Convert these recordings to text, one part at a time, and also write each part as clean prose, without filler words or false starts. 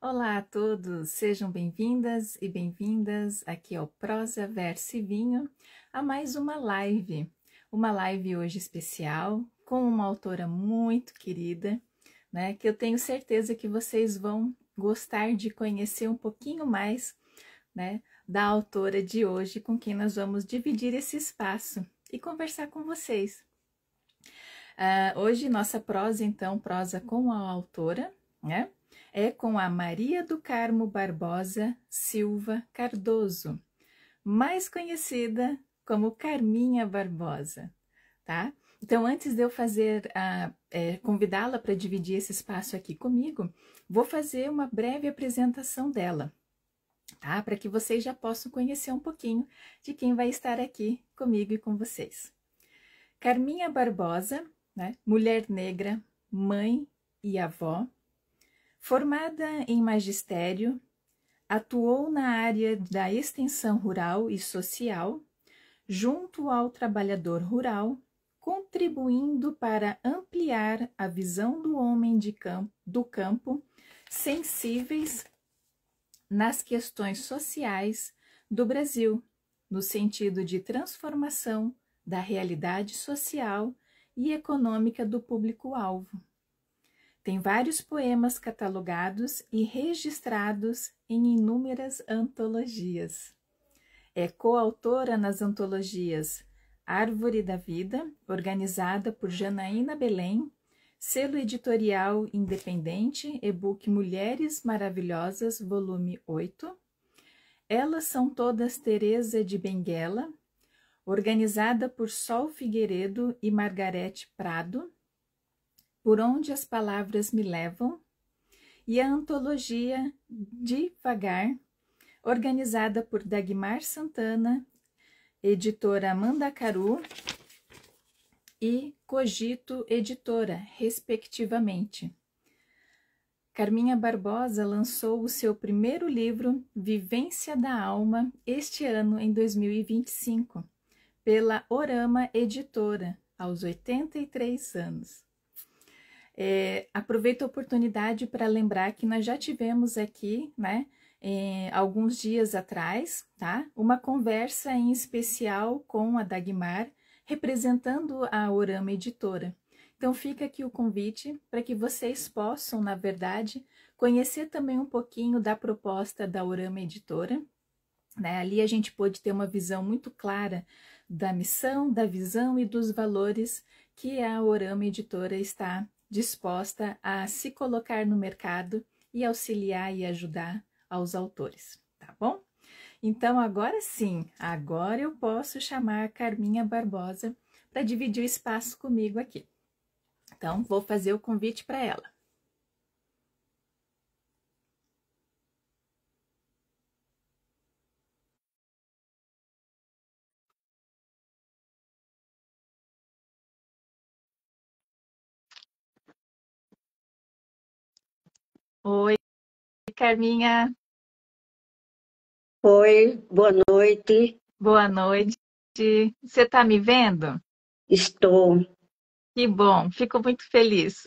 Olá a todos, sejam bem-vindas e bem-vindas aqui ao Prosa, Verso e Vinho, a mais uma live hoje especial com uma autora muito querida, né, que eu tenho certeza que vocês vão gostar de conhecer um pouquinho mais, né, da autora de hoje, com quem nós vamos dividir esse espaço e conversar com vocês. Hoje nossa prosa, então, prosa com a autora, né? É com a Maria do Carmo Barbosa Silva Cardoso, mais conhecida como Carminha Barbosa, tá? Então, antes de eu convidá-la para dividir esse espaço aqui comigo, vou fazer uma breve apresentação dela, tá? Para que vocês já possam conhecer um pouquinho de quem vai estar aqui comigo e com vocês. Carminha Barbosa, né? Mulher negra, mãe e avó, formada em magistério, atuou na área da extensão rural e social, junto ao trabalhador rural, contribuindo para ampliar a visão do homem do campo, sensíveis nas questões sociais do Brasil, no sentido de transformação da realidade social e econômica do público-alvo. Tem vários poemas catalogados e registrados em inúmeras antologias. É coautora nas antologias Árvore da Vida, organizada por Janaína Belém, selo editorial independente, e-book Mulheres Maravilhosas, volume 8. Elas São Todas Teresa de Benguela, organizada por Sol Figueiredo e Margarete Prado, Por Onde as Palavras Me Levam, e a antologia Devagar, organizada por Dagmar Santana, editora Mandacaru e Cogito Editora, respectivamente. Carminha Barbosa lançou o seu primeiro livro, Vivência da Alma, este ano, em 2025, pela Orama Editora, aos 83 anos. Aproveito a oportunidade para lembrar que nós já tivemos aqui, né, alguns dias atrás, tá, uma conversa em especial com a Dagmar, representando a Orama Editora. Então fica aqui o convite para que vocês possam, na verdade, conhecer também um pouquinho da proposta da Orama Editora, né? Ali a gente pôde ter uma visão muito clara da missão, da visão e dos valores que a Orama Editora está disposta a se colocar no mercado e auxiliar e ajudar aos autores, tá bom? Então, agora sim, agora eu posso chamar a Carminha Barbosa para dividir o espaço comigo aqui. Então, vou fazer o convite para ela. Oi, Carminha. Oi, boa noite. Boa noite. Você está me vendo? Estou. Que bom, fico muito feliz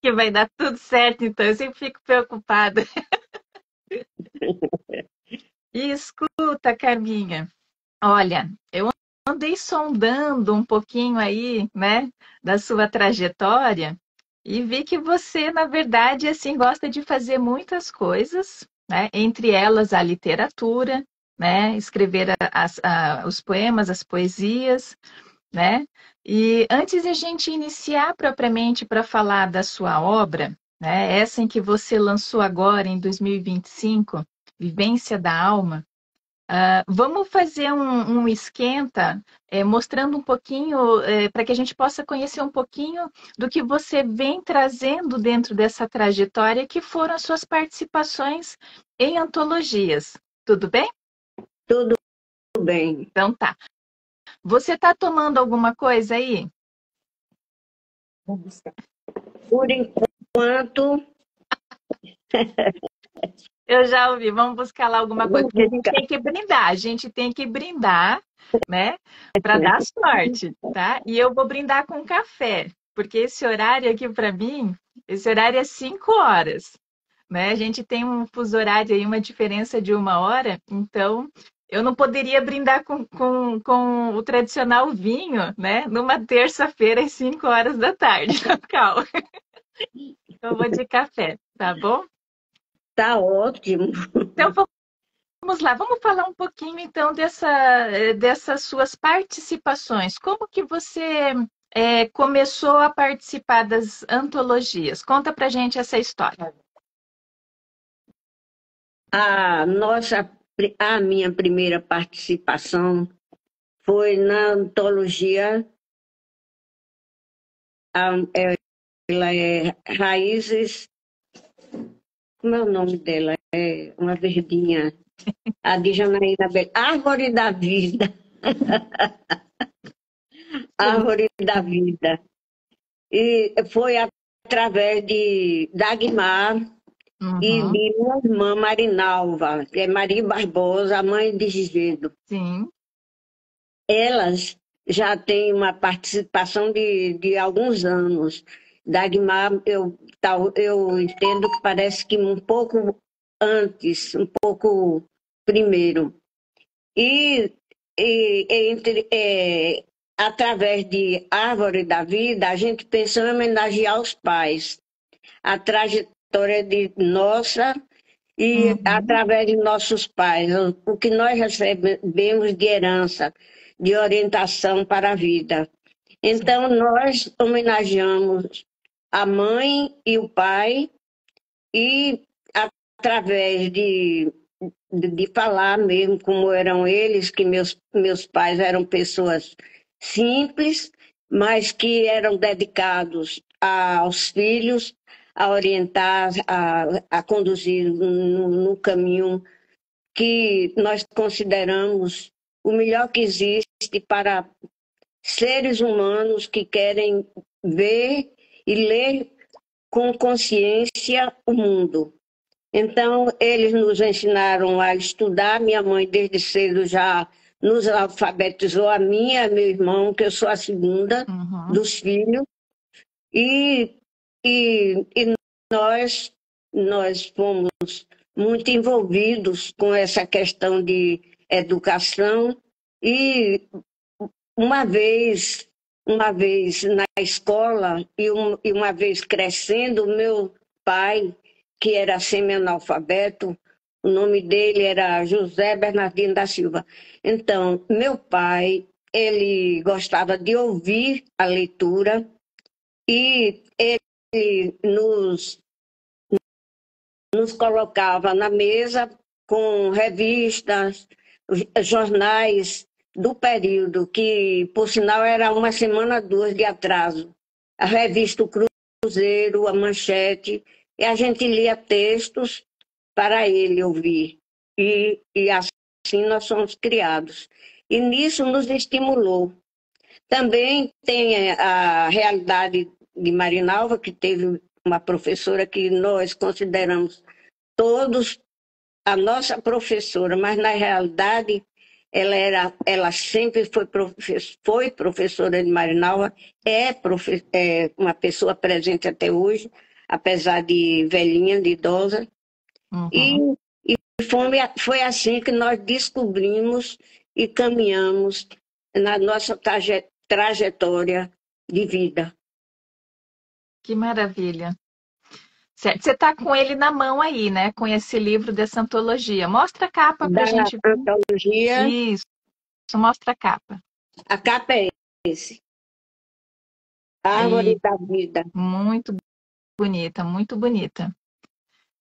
que vai dar tudo certo, então eu sempre fico preocupada. E escuta, Carminha, olha, eu andei sondando um pouquinho aí, né, da sua trajetória e vi que você, na verdade, assim, gosta de fazer muitas coisas, né, entre elas a literatura, né, escrever os poemas, as poesias, né? E antes de a gente iniciar propriamente para falar da sua obra, né, essa em que você lançou agora em 2025, Vivência da Alma, vamos fazer um esquenta, mostrando um pouquinho, para que a gente possa conhecer um pouquinho do que você vem trazendo dentro dessa trajetória, que foram as suas participações em antologias. Tudo bem? Tudo bem. Então tá. Você está tomando alguma coisa aí? Por enquanto, Eu já ouvi, vamos buscar lá alguma coisa, porque a gente tem que brindar, né, para dar sorte, tá? E eu vou brindar com café, porque esse horário aqui para mim, esse horário é 5 horas. né? A gente tem um fuso horário aí, uma diferença de 1 hora, então eu não poderia brindar com o tradicional vinho, né? Numa terça-feira às 5 horas da tarde, calma. Eu vou de café, tá bom? Tá ótimo. Então vamos lá, vamos falar um pouquinho então dessas suas participações. Como que você começou a participar das antologias? Conta pra gente essa história. A minha primeira participação foi na antologia, ela é Raízes, como é o nome dela? É uma verdinha, a de Janaína Bel, Árvore da Vida, Sim. Árvore da Vida. E foi através de Dagmar e Uhum, de minha irmã Marinalva, que é Maria Barbosa, a mãe de Gigedo. sim. Elas já têm uma participação de alguns anos. Dagmar, eu entendo que parece que um pouco antes, um pouco primeiro. E, através de Árvore da Vida, a gente pensou em homenagear os pais, a trajetória de nossa e Uhum, através de nossos pais, o que nós recebemos de herança, de orientação para a vida. sim. Então, nós homenageamos a mãe e o pai, e através de falar mesmo como eram eles, que meus pais eram pessoas simples, mas que eram dedicados aos filhos, a orientar, a conduzir no caminho que nós consideramos o melhor que existe para seres humanos que querem ver e ler com consciência o mundo. Então, eles nos ensinaram a estudar. Minha mãe, desde cedo, já nos alfabetizou, a minha, a meu irmão, que eu sou a segunda Uhum, dos filhos. E, e nós fomos muito envolvidos com essa questão de educação. E uma vez na escola e uma vez crescendo, meu pai, que era semi-analfabeto, o nome dele era José Bernardino da Silva. Então, meu pai, ele gostava de ouvir a leitura e ele nos colocava na mesa com revistas, jornais do período, que, por sinal, era uma semana, duas de atraso. A revista O Cruzeiro, a Manchete, e a gente lia textos para ele ouvir. E assim nós somos criados. E nisso nos estimulou. Também tem a realidade de Marinalva, que teve uma professora que nós consideramos todos a nossa professora, mas na realidade ela sempre foi professora de Marinalva, é uma pessoa presente até hoje, apesar de velhinha, de idosa. E, uhum. foi assim que nós descobrimos e caminhamos na nossa trajetória de vida. Que maravilha. Certo. Você está com ele na mão aí, né? Com esse livro dessa antologia. Mostra a capa para a Da gente ver. antologia, Isso, mostra a capa. a capa é esse, Árvore Aí, da Vida. muito bonita, muito bonita.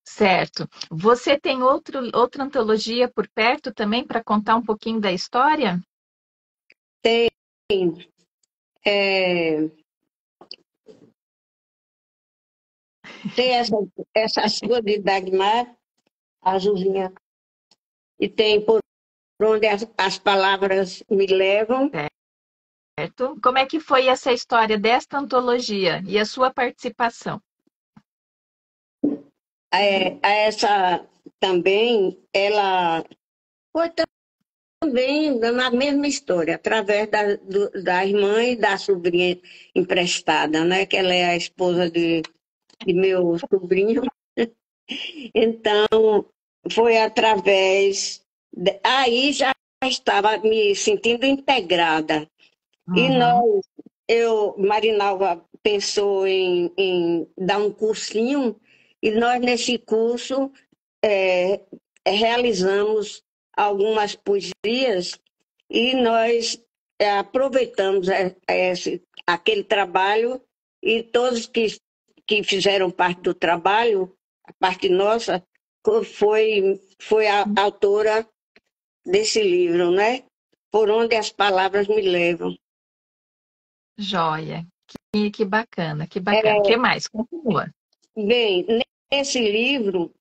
Certo. Você tem outra antologia por perto também para contar um pouquinho da história? Tem, é, tem essa sua de Dagmar, azulzinha, e tem por onde as palavras me levam. Certo. Como é que foi essa história desta antologia e a sua participação? Essa também, ela foi também na mesma história, através da irmã e da sobrinha emprestada, né? Que ela é a esposa de meu sobrinho. Então, foi através. Aí já estava me sentindo integrada. E Uhum. Marinalva pensou em dar um cursinho, e nós, nesse curso, é, realizamos algumas poesias e nós aproveitamos aquele trabalho e todos que fizeram parte do trabalho, a parte nossa, foi a autora desse livro, né? Por onde as palavras me levam. Joia. Que bacana, que bacana. O É, que mais? Continua. bem, nesse livro,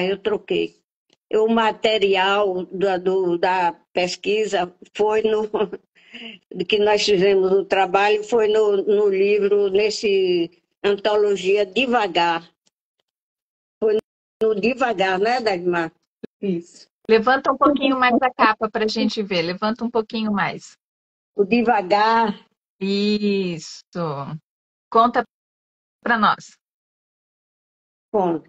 eu troquei. O material da pesquisa foi no que nós fizemos o trabalho foi no livro, nesse antologia Devagar. No Devagar, né, Dagmar? Isso. Levanta um pouquinho mais a capa para a gente ver. Levanta um pouquinho mais. O Devagar, Isso. Conta para nós. bom,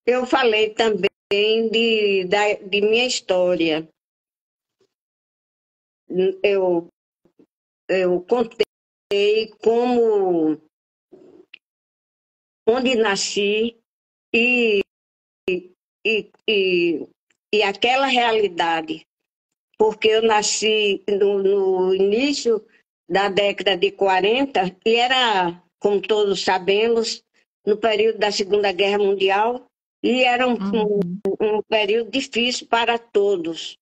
eu falei também de minha história. Eu, eu contei como, onde nasci e, e, e, e aquela realidade, porque eu nasci no início da década de 40 e era, como todos sabemos, no período da Segunda Guerra Mundial, e era Uhum. um período difícil para todos,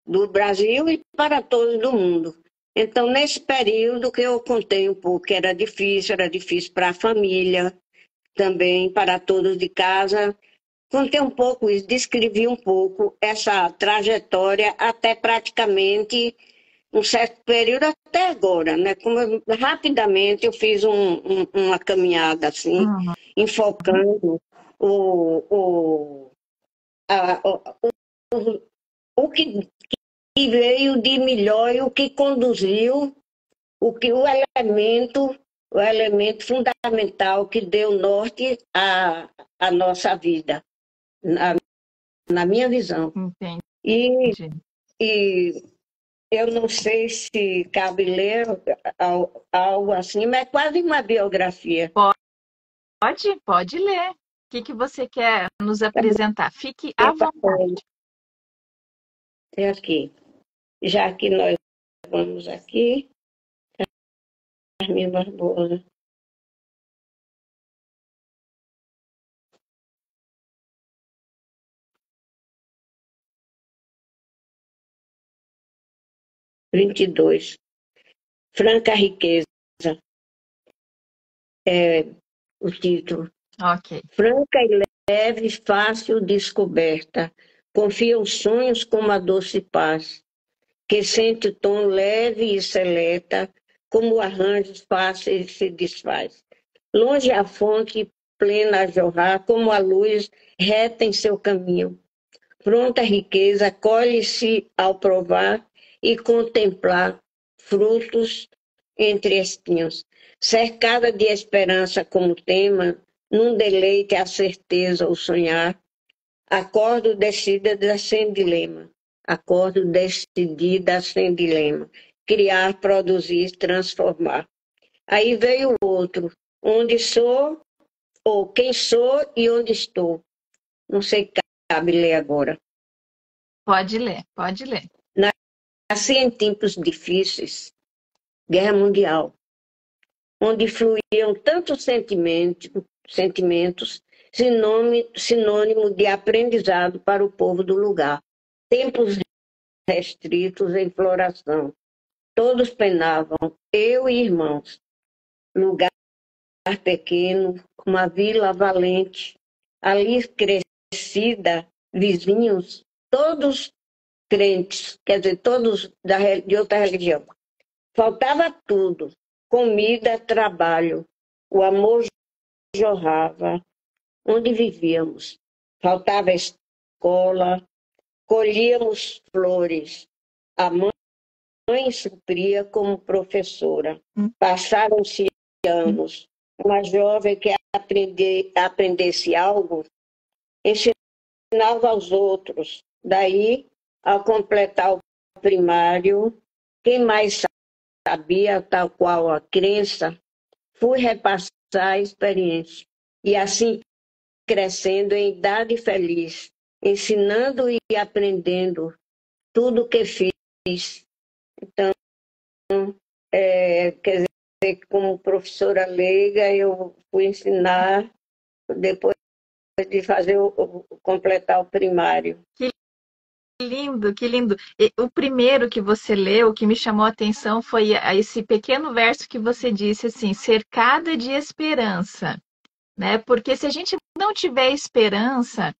do Brasil e para todos do mundo. Então, nesse período que eu contei um pouco, que era difícil para a família, também para todos de casa. Contei um pouco isso, descrevi um pouco essa trajetória até praticamente um certo período até agora, né? Rapidamente eu fiz uma caminhada assim, Uhum. enfocando o, o, o que veio de melhor e o que conduziu, o que o elemento fundamental que deu norte à nossa vida, na minha visão. Entendi. E, e eu não sei se cabe ler algo assim, mas é quase uma biografia. Pode ler. O que você quer nos apresentar? Fique à Eu vontade. passei aqui. Já que nós vamos aqui, Carmen Barbosa, 22. Franca Riqueza, é o título. Ok. Franca e leve, fácil descoberta. Confia os sonhos como a doce paz, que sente o tom leve e seleta, como arranjos fáceis se desfaz. Longe a fonte plena a jorrar, como a luz reta em seu caminho. Pronta riqueza colhe-se ao provar e contemplar frutos entre espinhos. Cercada de esperança como tema, num deleite a certeza ou sonhar, acordo decidida sem dilema. Acordo decidida sem dilema. Criar, produzir, transformar. Aí veio o outro. Onde sou, ou quem sou e onde estou. Não sei se cabe ler agora. Pode ler, pode ler. Nasci em tempos difíceis, Guerra Mundial, onde fluíam tantos sentimentos sinônimo de aprendizado para o povo do lugar. Tempos restritos em floração. Todos penavam, eu e irmãos. Lugar pequeno, uma vila valente. Ali crescida, vizinhos, todos crentes, quer dizer, todos de outra religião. Faltava tudo: comida, trabalho. O amor jorrava onde vivíamos. Faltava escola, colhíamos flores. A mãe supria como professora. Passaram-se anos. Uma jovem que aprendesse algo, ensinava aos outros. Daí, ao completar o primário, quem mais sabia, tal qual a crença, fui repassar a experiência. E assim, crescendo em idade feliz, ensinando e aprendendo tudo o que fiz. Então, quer dizer, como professora leiga, eu fui ensinar depois de fazer completar o primário. Que lindo, que lindo. O primeiro que você leu, que me chamou a atenção, foi esse pequeno verso que você disse assim, cercada de esperança, né? Porque se a gente não tiver esperança,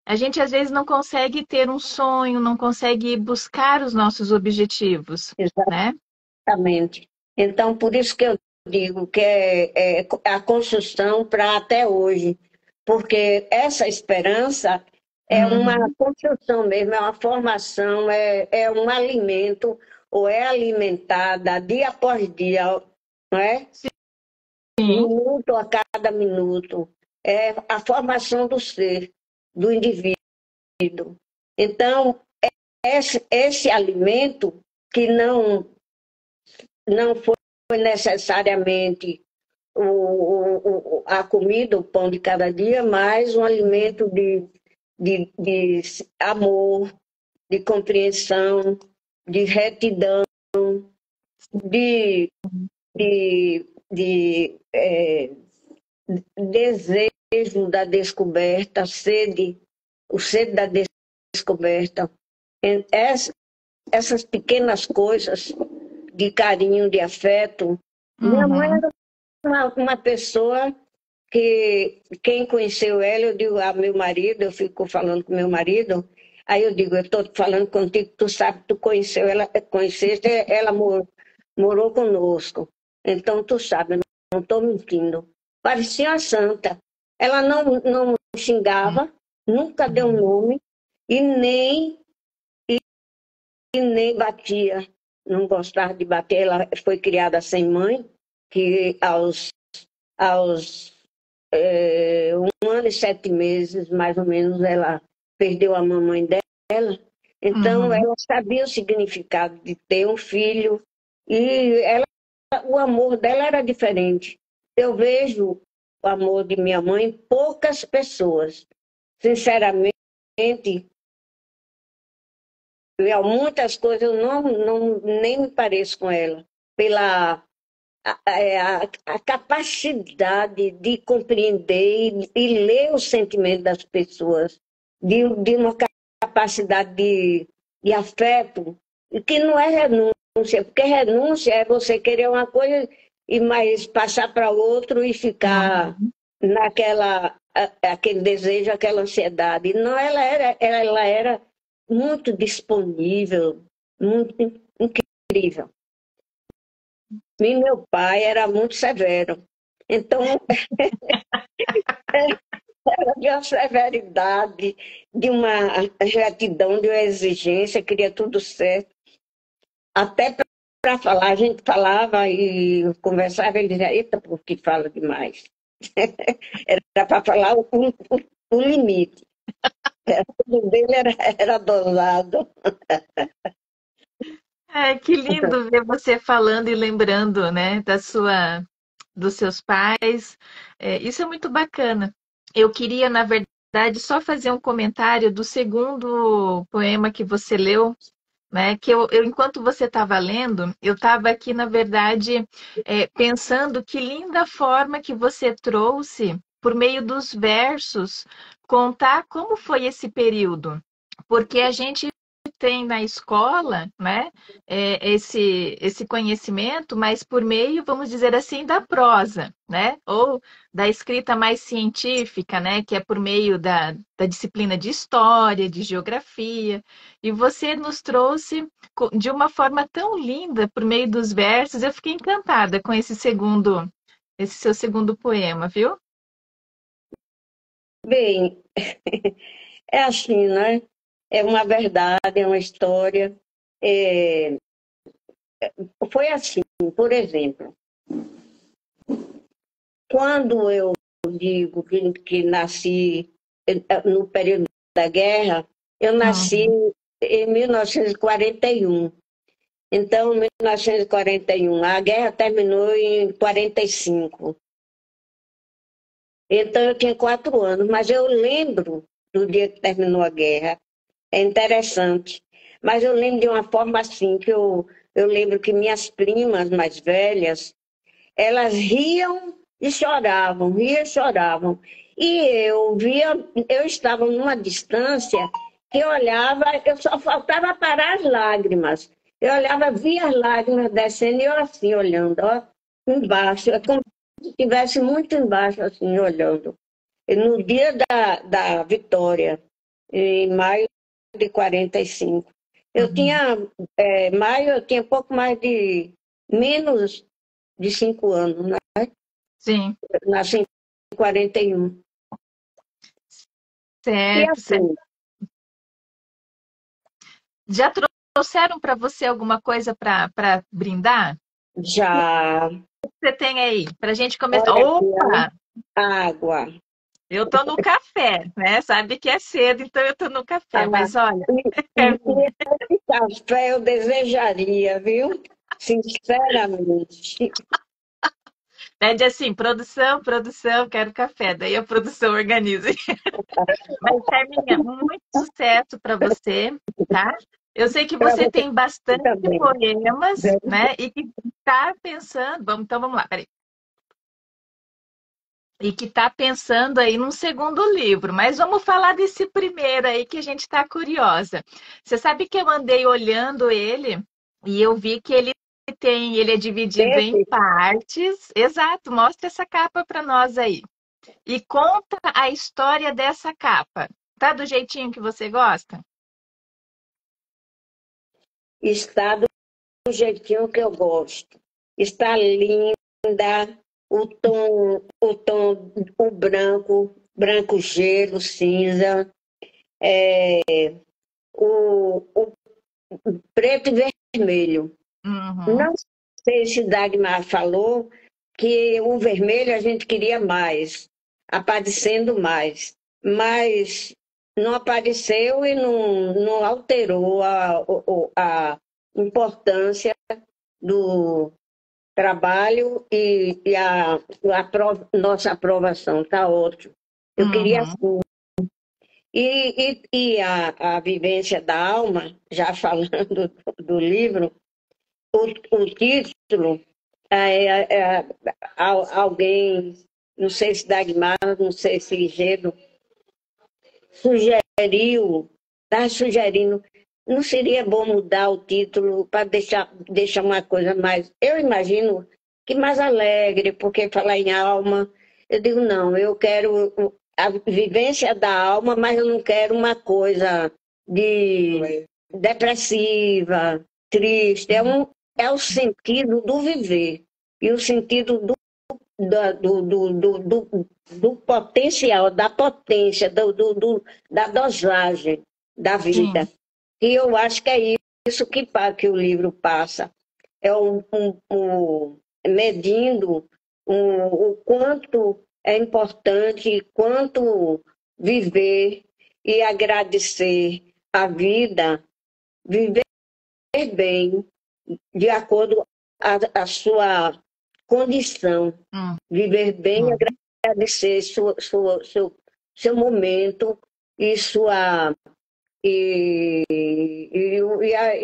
a gente às vezes não consegue ter um sonho, não consegue buscar os nossos objetivos, né? Exatamente. Então, por isso que eu digo que é a construção para até hoje, porque essa esperança é uma construção mesmo, é uma formação, é um alimento, ou é alimentada dia após dia, não é? Sim. Minuto a cada minuto. É a formação do ser, do indivíduo. Então, esse alimento que não foi necessariamente a comida, o pão de cada dia, mas um alimento de amor, de compreensão, de retidão, de, de desejo da descoberta, o sede da descoberta. Essas pequenas coisas de carinho, de afeto. Minha mãe era uma pessoa que, quem conheceu ela, eu digo a meu marido, eu fico falando com meu marido, aí eu digo, eu estou falando contigo, tu sabe, tu conheceu ela, conheceste, ela morou conosco. Então tu sabe, eu não estou mentindo. Parecia uma santa. Ela não xingava, nunca deu um nome e nem batia. Não gostava de bater. Ela foi criada sem mãe, que aos 1 ano e 7 meses, mais ou menos, ela perdeu a mamãe dela. Então, ela sabia o significado de ter um filho e o amor dela era diferente. Eu vejo o amor de minha mãe em poucas pessoas. Sinceramente, muitas coisas eu nem me pareço com ela. Pela a capacidade de compreender e ler o sentimento das pessoas, de uma capacidade de afeto, que não é renúncia, porque renúncia é você querer uma coisa e mais passar para outro e ficar aquele desejo, aquela ansiedade. Não, ela era muito disponível, muito incrível. E meu pai era muito severo. Então, era de uma severidade, de uma retidão, de uma exigência, queria tudo certo. Até para falar, a gente falava e conversava, ele dizia, eita, porque fala demais. Era para falar o limite. Tudo dele era dosado. Que lindo ver você falando e lembrando, né, dos seus pais. Isso é muito bacana. Eu queria, na verdade, só fazer um comentário do segundo poema que você leu, né? Que enquanto você estava lendo, eu estava aqui, na verdade, pensando que linda forma que você trouxe, por meio dos versos, contar como foi esse período. Porque a gente tem na escola, né, esse conhecimento, mas por meio, vamos dizer assim, da prosa, né, ou da escrita mais científica, né, que é por meio da disciplina de história, de geografia, e você nos trouxe de uma forma tão linda por meio dos versos. Eu fiquei encantada com esse seu segundo poema, viu? Bem, é assim, né? É uma verdade, é uma história. É, foi assim, por exemplo, quando eu digo que nasci no período da guerra, eu nasci Uhum. em 1941. Então, em 1941, a guerra terminou em 45. Então, eu tinha 4 anos, mas eu lembro do dia que terminou a guerra. É interessante. Mas eu lembro de uma forma assim, eu lembro que minhas primas mais velhas, elas riam e choravam. E eu estava numa distância que eu olhava, eu só faltava parar as lágrimas. Eu olhava, via as lágrimas descendo e eu assim, olhando, ó, embaixo. É como se estivesse muito embaixo, assim, olhando. E no dia da vitória, em maio de 45, eu Uhum. tinha, maio, eu tinha pouco mais de, menos de 5 anos, né? Sim, Nasci em 41. E certo, certo. assim, Já trouxeram para você alguma coisa para brindar? já, O que você tem aí? Para a gente começar. olha aqui, Opa! a água. Eu tô no café, né? Sabe que é cedo, então eu tô no café. Ah, Mas olha, é e minha. esse café eu desejaria, viu? Sinceramente. Pede assim, produção, produção, quero café. Daí a produção organiza. Mas, Carminha, muito sucesso para você, tá? Eu sei que Para você você tem bastante também. poemas, né? E que está pensando. Então vamos lá, peraí. E que está pensando aí num segundo livro. Mas vamos falar desse primeiro aí que a gente está curiosa. Você sabe que eu andei olhando ele e eu vi que ele é dividido em Esse partes. Exato, mostra essa capa para nós aí. E conta a história dessa capa. Tá do jeitinho que você gosta? está do jeitinho que eu gosto. Está linda, o branco, branco gelo, cinza, o preto e vermelho. Uhum. Não sei se Dagmar falou que o vermelho a gente queria mais, aparecendo mais, mas não apareceu e não alterou a importância do trabalho e nossa aprovação. Está ótimo. Eu queria Uhum. assim. E a vivência da alma, já falando do livro, o título, alguém, não sei se Dagmar, não sei se Gedo, sugeriu, está sugerindo, não seria bom mudar o título para deixar uma coisa mais, eu imagino que mais alegre, porque falar em alma, eu digo, não, eu quero a vivência da alma, mas eu não quero uma coisa de depressiva, triste, é o sentido do viver e o sentido do potencial, da potência, da dosagem da vida. Sim. E eu acho que é isso que o livro passa. É medindo o quanto é importante, quanto viver e agradecer a vida, viver bem, de acordo com a sua condição, viver bem, Uhum. agradecer seu momento e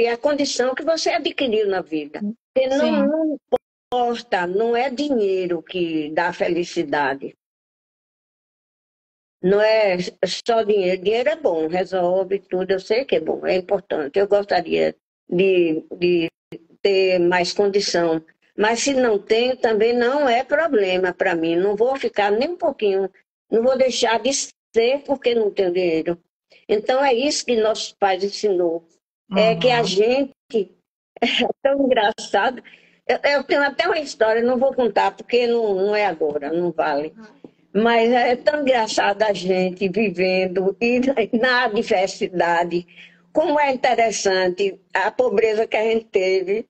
a condição que você adquiriu na vida. Porque Sim. não importa, não é dinheiro que dá felicidade. Não é só dinheiro. Dinheiro é bom, resolve tudo. Eu sei que é bom, é importante. Eu gostaria de ter mais condição. Mas se não tenho, também não é problema para mim. Não vou ficar nem um pouquinho, não vou deixar de ser porque não tenho dinheiro. Então é isso que nossos pais ensinou. É que a Uhum. gente é tão engraçado. Eu tenho até uma história, não vou contar porque não é agora, não vale. Mas é tão engraçado a gente vivendo e na diversidade. Como é interessante a pobreza que a gente teve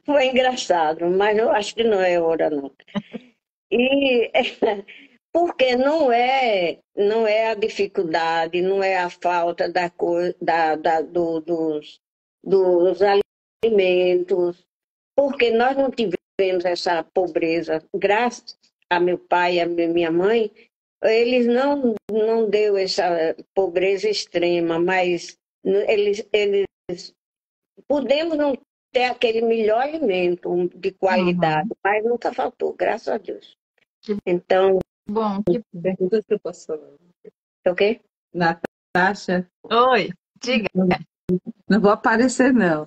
Foi engraçado, mas eu acho que não é hora, não. E porque não é a dificuldade, não é a falta dos alimentos, porque nós não tivemos essa pobreza, graças a meu pai e a minha mãe, eles não deu essa pobreza extrema, mas eles podemos não ter aquele melhor alimento de qualidade, Uhum. mas nunca faltou, graças a Deus. Que Então, bom, que bom. Pergunta se eu posso falar. ok? Natasha, Oi, diga. não vou aparecer, não.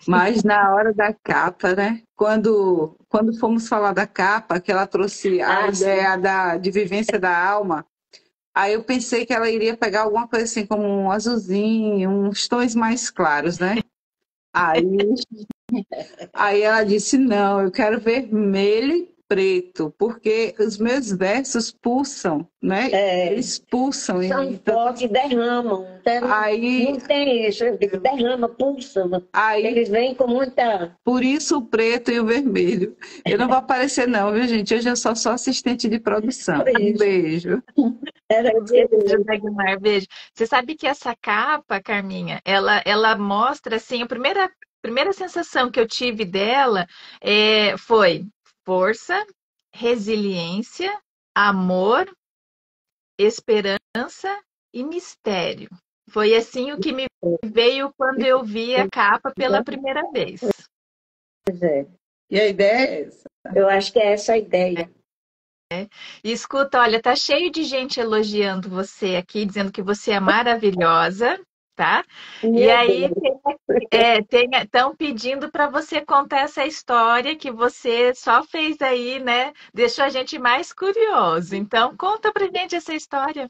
Mas na hora da capa, né? Quando fomos falar da capa, que ela trouxe a Ah, sim. ideia de vivência da alma, aí eu pensei que ela iria pegar alguma coisa assim, como um azulzinho, uns tons mais claros, né? Aí, aí ela disse: não, eu quero vermelho e preto, porque os meus versos pulsam, né? É, Eles pulsam em são mim. fortes, derramam. Aí, Não tem isso, eu digo, derrama, pulsa. aí Eles vêm com muita. Por isso o preto e o vermelho. Eu não vou aparecer, não, viu, gente? Hoje eu só sou assistente de produção. Por Um isso. beijo. Era isso que eu Beijo, dizia. Dagmar, beijo. Você sabe que essa capa, Carminha, ela mostra, assim, a primeira sensação que eu tive dela foi força, resiliência, amor, esperança e mistério. Foi assim o que me veio quando eu vi a capa pela primeira vez. Pois é. E a ideia é essa. Eu acho que é essa a ideia. E escuta, olha, tá cheio de gente elogiando você aqui, dizendo que você é maravilhosa, tá? E Meu aí Deus. estão pedindo para você contar essa história que você só fez aí, né? Deixou a gente mais curioso. Então, conta pra gente essa história.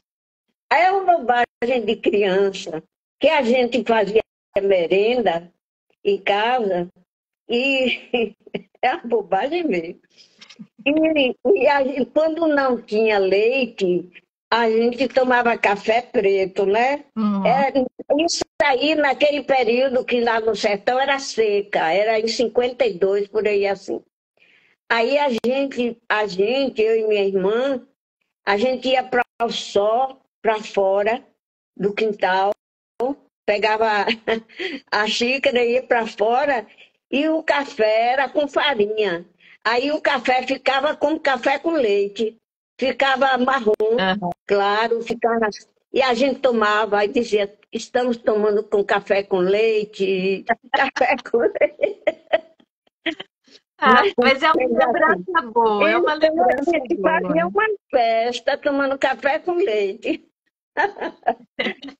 É uma bobagem de criança que a gente fazia merenda em casa e é uma bobagem mesmo. Quando não tinha leite, a gente tomava café preto, né? Uhum. É, isso aí, naquele período que lá no sertão era seca, era em 52, por aí assim. Aí eu e minha irmã, a gente ia para o sol, para fora do quintal, pegava a xícara, ia para fora e o café era com farinha. Aí o café ficava como café com leite, ficava marrom, Aham. claro, ficava. E a gente tomava e dizia: estamos tomando com café com leite, café com leite. Ah, Mas, mas é uma assim, lembrança boa, é uma então a lembrança gente fazia boa. uma festa tomando café com leite,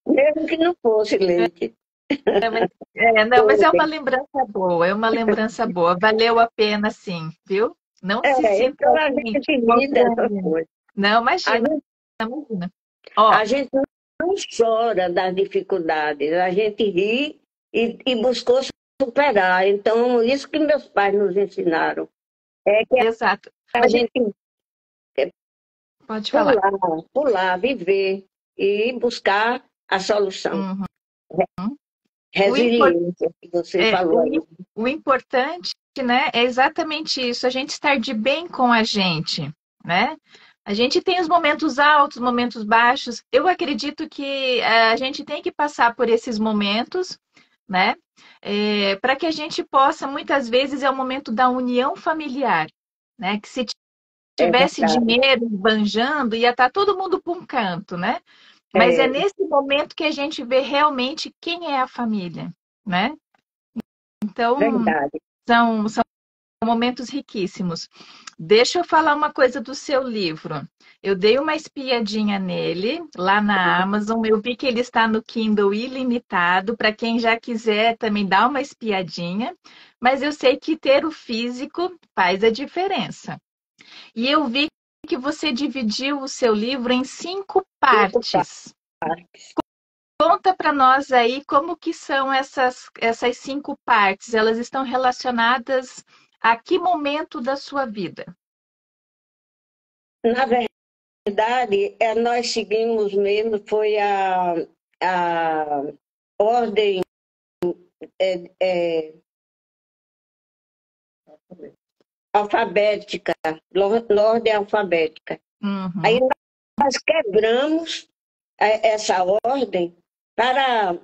mesmo que não fosse leite. Não, mas é uma lembrança boa, é uma lembrança boa. Valeu a pena, sim, viu? Não se sinta Então a assim, gente ri dessas constrangida. coisas. Não, A imagina, gente, imagina. Ó, a gente não chora das dificuldades, a gente ri e buscou superar. Então, isso que meus pais nos ensinaram, é que exato. a Mas gente pode falar. pular, pular, viver e buscar a solução. Uhum. O, impor- Resiliência, que você é, falou o, aí. im- o importante, né, é exatamente isso, a gente estar de bem com a gente, né? A gente tem os momentos altos, momentos baixos. Eu acredito que a gente tem que passar por esses momentos, né? Para que a gente possa, muitas vezes, é o momento da união familiar, né? Que se É tivesse verdade. dinheiro esbanjando, ia estar todo mundo para um canto, né? Mas é É nesse momento que a gente vê realmente quem é a família, né? Então, verdade. são momentos riquíssimos. Deixa eu falar uma coisa do seu livro. Eu dei uma espiadinha nele lá na Amazon. Eu vi que ele está no Kindle ilimitado. Para quem já quiser também dar uma espiadinha. Mas eu sei que ter o físico faz a diferença. E eu vi que você dividiu o seu livro em 5 Cinco partes. partes. Conta para nós aí como que são essas 5 partes. Elas estão relacionadas a que momento da sua vida? Na verdade, nós seguimos mesmo, foi a ordem alfabética, ordem alfabética. Aí Uhum. nós quebramos essa ordem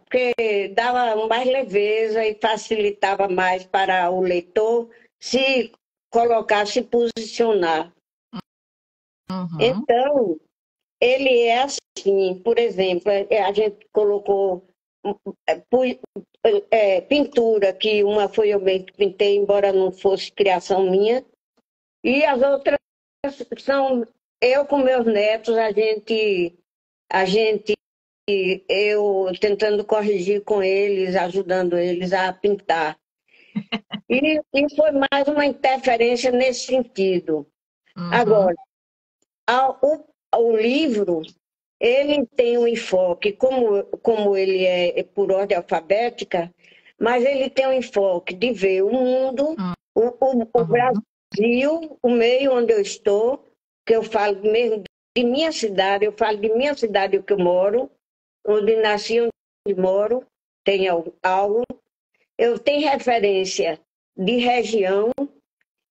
porque dava mais leveza e facilitava mais para o leitor se colocar, se posicionar. Uhum. Então, ele é assim, por exemplo, a gente colocou pintura, que uma foi eu mesmo que pintei, embora não fosse criação minha, e as outras são eu com meus netos, a gente, eu tentando corrigir com eles, ajudando eles a pintar. E foi mais uma interferência nesse sentido. Uhum. Agora, o livro, ele tem um enfoque, como ele é por ordem alfabética, mas ele tem um enfoque de ver o mundo, o Uhum. Brasil, o meio onde eu estou, que eu falo mesmo de minha cidade, eu falo de minha cidade que eu moro, onde nasci, onde moro, tem algo. Eu tenho referência de região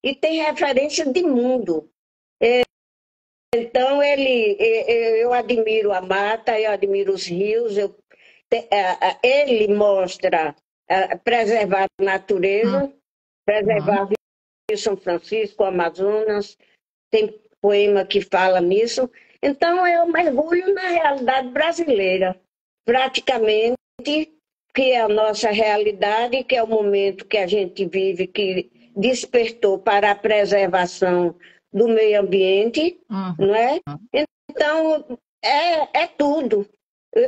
e tem referência de mundo. Então, eu admiro a mata, eu admiro os rios, ele mostra preservar a natureza, Uhum. preservar o Rio São Francisco, o Amazonas, tem poema que fala nisso. Então, eu mergulho na realidade brasileira, praticamente, que é a nossa realidade, que é o momento que a gente vive, que despertou para a preservação do meio ambiente, Uhum. não é? Então, é tudo.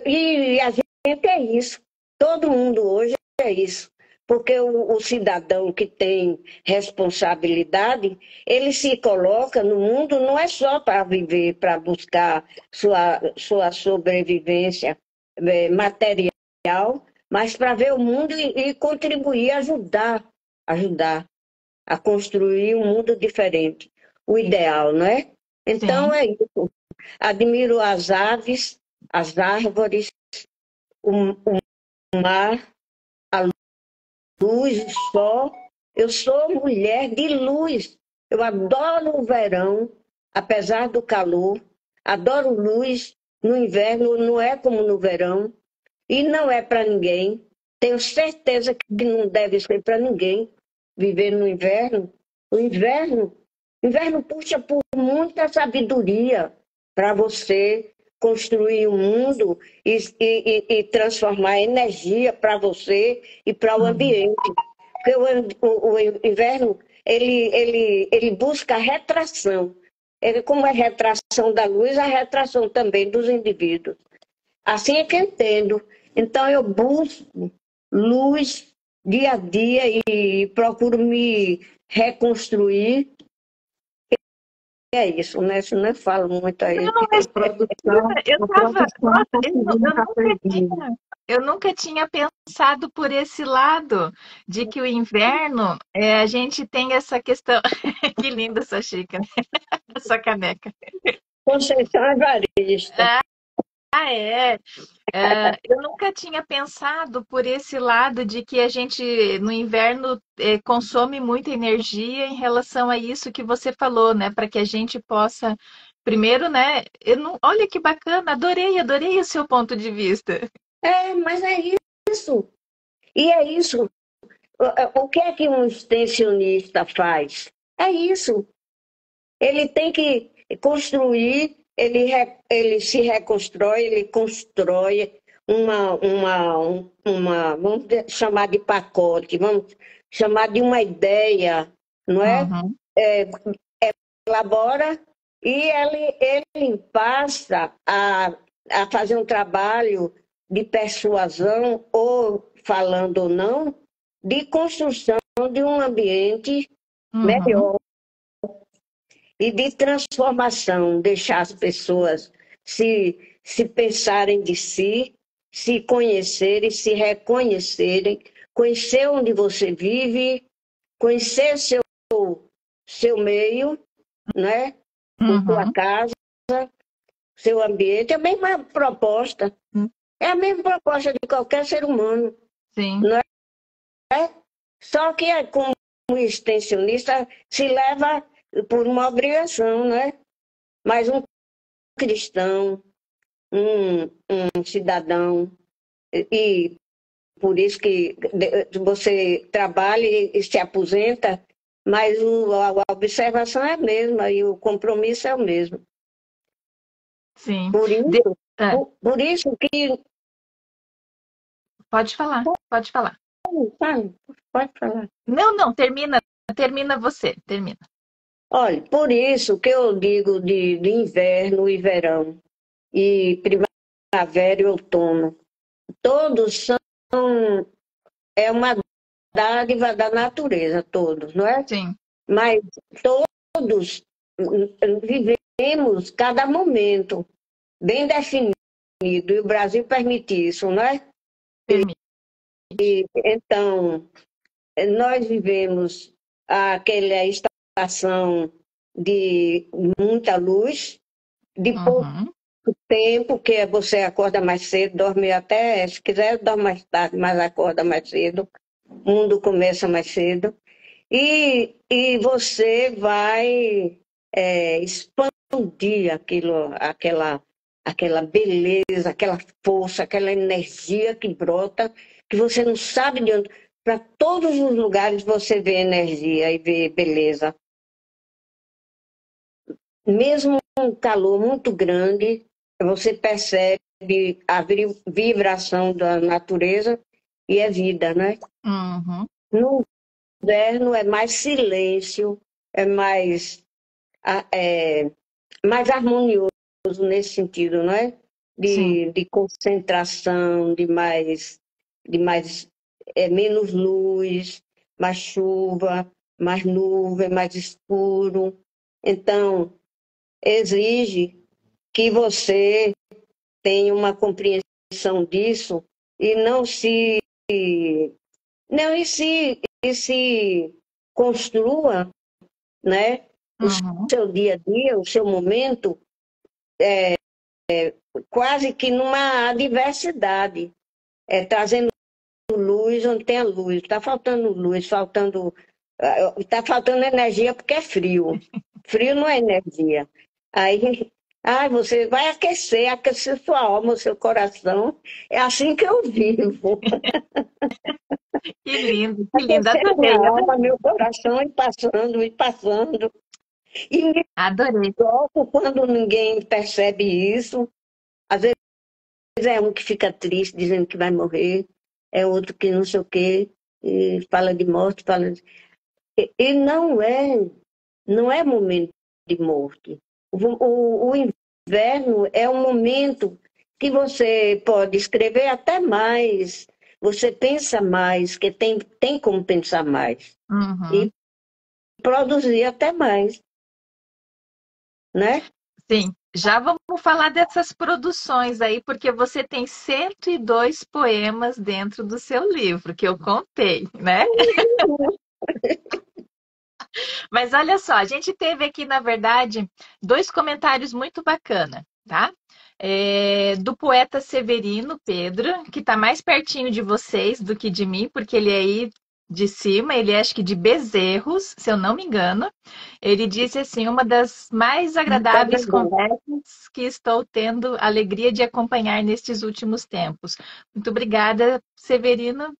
E a gente é isso. Todo mundo hoje é isso. Porque o cidadão que tem responsabilidade, ele se coloca no mundo não é só para viver, para buscar sua sobrevivência material, mas para ver o mundo e contribuir, ajudar a construir um mundo diferente. O ideal, não é? Então Sim. é isso. Admiro as aves, as árvores, o mar, a luz, o sol. Eu sou mulher de luz. Eu adoro o verão, apesar do calor. Adoro luz. No inverno não é como no verão. E não é para ninguém. Tenho certeza que não deve ser para ninguém viver no inverno. O inverno puxa por muita sabedoria para você construir o mundo e transformar energia para você e para o Uhum. ambiente. Porque o inverno, ele busca a retração. Ele, como é retração da luz, a retração também dos indivíduos. Assim é que eu entendo. Então, eu busco luz dia a dia e procuro me reconstruir. É isso, né? Se não falo muito aí. Não, mas Produção, eu a tava, produção nossa, conseguiu um cafezinho. eu nunca tinha pensado por esse lado, de que o inverno, a gente tem essa questão. Que linda essa xícara, essa caneca. Conceição Evarista. Ah, é. Eu nunca tinha pensado por esse lado de que a gente no inverno consome muita energia em relação a isso que você falou, né? Para que a gente possa, primeiro, né? Olha que bacana, adorei o seu ponto de vista. Mas é isso. E é isso. O que é que um extensionista faz? É isso. Ele tem que construir, ele se reconstrói, ele constrói vamos chamar de pacote, vamos chamar de uma ideia, não é? Uhum, Elabora e ele passa a fazer um trabalho de persuasão, ou falando ou não, de construção de um ambiente uhum, melhor e de transformação, deixar as pessoas se pensarem de si, se conhecerem, se reconhecerem, conhecer onde você vive, conhecer seu meio, né? Sua uhum. casa, seu ambiente, é a mesma proposta. É a mesma proposta de qualquer ser humano. Sim. Só que, como extensionista se leva por uma obrigação, né? Mas um cristão, um cidadão, e por isso que você trabalha e se aposenta, mas a observação é a mesma e o compromisso é o mesmo. Sim. Por isso, por isso que... Pode falar, pode falar. Pode falar. Não, termina você, termina. Olha, por isso que eu digo de inverno e verão, e primavera e outono. Todos são, é uma dádiva da natureza, todos, não é? Sim. Mas todos vivemos cada momento bem definido, e o Brasil permite isso, não é? Permite. Então, nós vivemos aquela estação de muita luz, de pouco tempo, que você acorda mais cedo, dorme até, se quiser, dorme mais tarde, mas acorda mais cedo, o mundo começa mais cedo, e você vai expandir aquela beleza, aquela força, aquela energia que brota, que você não sabe de onde. Para todos os lugares você vê energia e vê beleza. Mesmo um calor muito grande, você percebe a vibração da natureza e é vida, né? Uhum. No inverno é mais silêncio, é mais harmonioso nesse sentido, não é? De concentração, menos luz, mais chuva, mais nuvem, mais escuro. Então, exige que você tenha uma compreensão disso e se construa, né, o seu dia a dia, o seu momento, quase que numa adversidade, trazendo luz onde tem a luz. Está faltando luz, está faltando energia porque é frio. Frio não é energia. Aí, você vai aquecer sua alma, seu coração. É assim que eu vivo. Que lindo, que lindo. Aquecer Adorei, minha alma, adorei. meu coração, e passando, e passando. E me Adorei. toco quando ninguém percebe isso. Às vezes é um que fica triste, dizendo que vai morrer, é outro que não sei o quê, e fala de morte, E não é momento de morte. O inverno é um momento que você pode escrever até mais, você pensa mais, que tem como pensar mais, e produzir até mais, né? Sim, já vamos falar dessas produções aí, porque você tem 102 poemas dentro do seu livro, que eu contei, né? Mas olha só, a gente teve aqui, na verdade, dois comentários muito bacanas, tá? Do poeta Severino Pedro, que está mais pertinho de vocês do que de mim, porque ele é aí de cima, ele é, acho que de Bezerros, se eu não me engano. Ele disse assim, uma das mais agradáveis conversas que estou tendo a alegria de acompanhar nestes últimos tempos. Muito obrigada, Severino.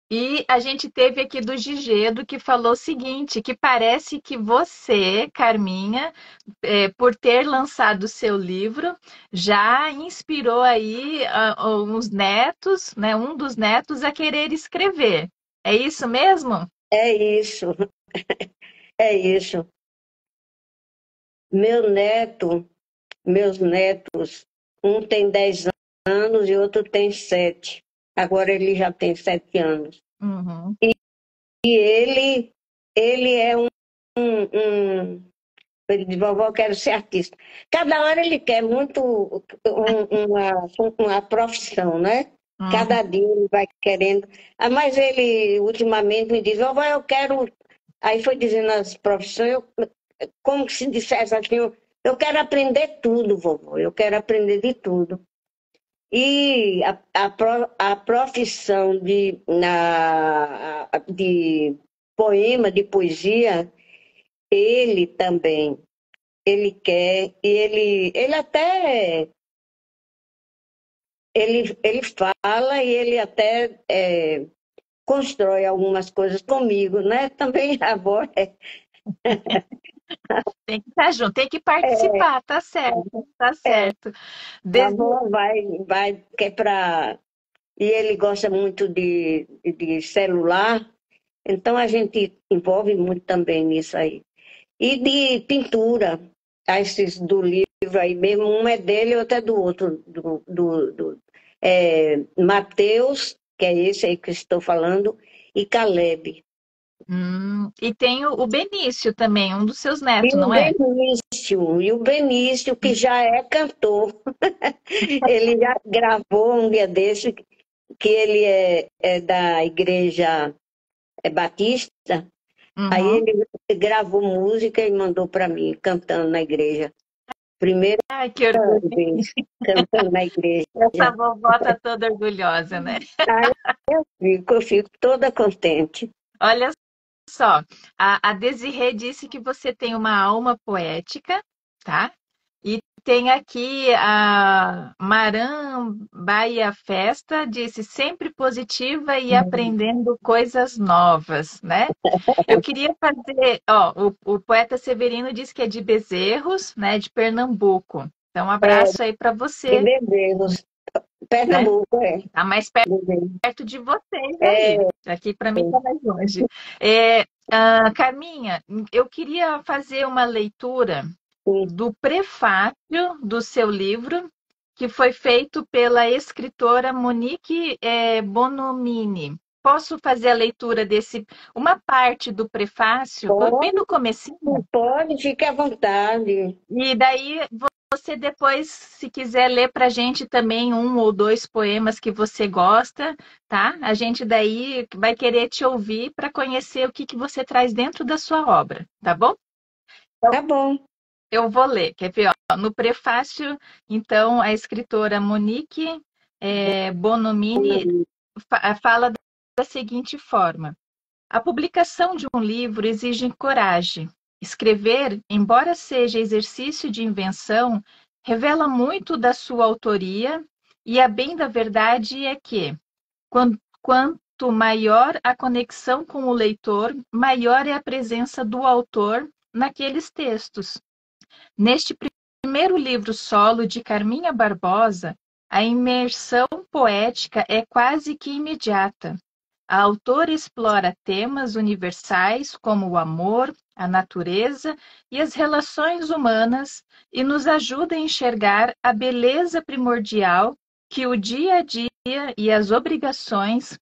E a gente teve aqui do Gigedo que falou o seguinte, que parece que você, Carminha, por ter lançado o seu livro, já inspirou aí uns netos, né, um dos netos a querer escrever. É isso mesmo? É isso, é isso. Meus netos, um tem 10 anos e outro tem 7. Agora ele já tem 7 anos. Uhum. E ele é ele diz, vovó, eu quero ser artista. Cada hora ele quer muito uma profissão, né? Uhum. Cada dia ele vai querendo. Mas ele, ultimamente, me diz, vovó, eu quero... Aí foi dizendo as profissões, como se dissesse assim, eu quero aprender tudo, vovó, eu quero aprender de tudo. E a profissão de poema, de poesia, ele também, ele quer, e ele até, ele fala e ele até constrói algumas coisas comigo, né? Também a voz Tem que estar junto, tem que participar, tá certo, tá certo. a Desde... voz vai, que é para. E ele gosta muito de celular, então a gente envolve muito também nisso aí. E de pintura, esses do livro aí mesmo, um é dele e outro é do outro, Mateus, que é esse aí que eu estou falando, e Caleb. E tem o Benício também, um dos seus E netos, o não é? Benício, que já é cantor. Ele já gravou um dia desse, que ele é da igreja batista. Aí Uhum. ele gravou música e mandou para mim, cantando na igreja. Primeira Ai, que orgulho. vez cantando na igreja. Essa vovó tá toda orgulhosa, né? Aí eu fico toda contente. Olha só, a Desirê disse que você tem uma alma poética, tá? E tem aqui a Maran Baia Festa, disse sempre positiva e aprendendo coisas novas, né? Eu queria fazer, ó, o poeta Severino disse que é de Bezerros, né, de Pernambuco. Então, um abraço aí para De você, Bezerros, né? Pernambuco, é. Tá mais Bezerros. perto de vocês É, aí. Aqui para mim está mais longe. Carminha, eu queria fazer uma leitura sim. do prefácio do seu livro, que foi feito pela escritora Monique Bonomini. Posso fazer a leitura desse, uma parte do prefácio, bem Pode, no comecinho? pode, fique à vontade. E daí você depois, se quiser ler para a gente também um ou dois poemas que você gosta, tá? A gente daí vai querer te ouvir para conhecer o que que você traz dentro da sua obra, tá bom? Tá bom. Eu vou ler, quer ver? Ó, no prefácio, então, a escritora Monique Bonomini fala da seguinte forma: a publicação de um livro exige coragem. Escrever, embora seja exercício de invenção, revela muito da sua autoria, e a bem da verdade é que, quanto maior a conexão com o leitor, maior é a presença do autor naqueles textos. Neste primeiro livro solo de Carminha Barbosa, a imersão poética é quase que imediata. A autora explora temas universais como o amor, a natureza e as relações humanas e nos ajuda a enxergar a beleza primordial que o dia a dia e as obrigações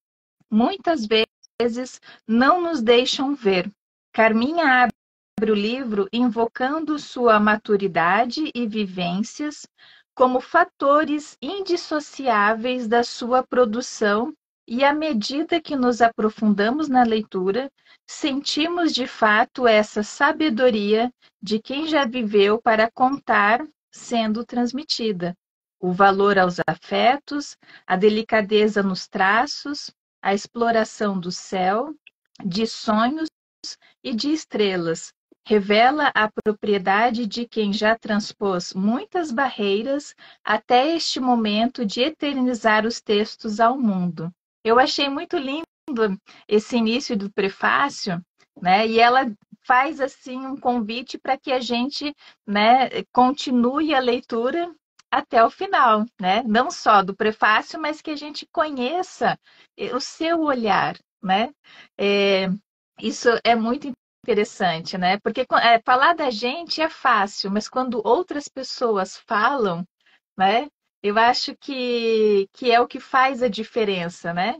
muitas vezes não nos deixam ver. Carminha abre o livro invocando sua maturidade e vivências como fatores indissociáveis da sua produção, e à medida que nos aprofundamos na leitura, sentimos de fato essa sabedoria de quem já viveu para contar sendo transmitida. O valor aos afetos, a delicadeza nos traços, a exploração do céu, de sonhos e de estrelas, revela a propriedade de quem já transpôs muitas barreiras até este momento de eternizar os textos ao mundo. Eu achei muito lindo esse início do prefácio, né? E ela faz assim um convite para que a gente, né, continue a leitura até o final, né? Não só do prefácio, mas que a gente conheça o seu olhar, né? Isso é muito interessante, né? Porque falar da gente é fácil, mas quando outras pessoas falam, né? Eu acho que é o que faz a diferença, né?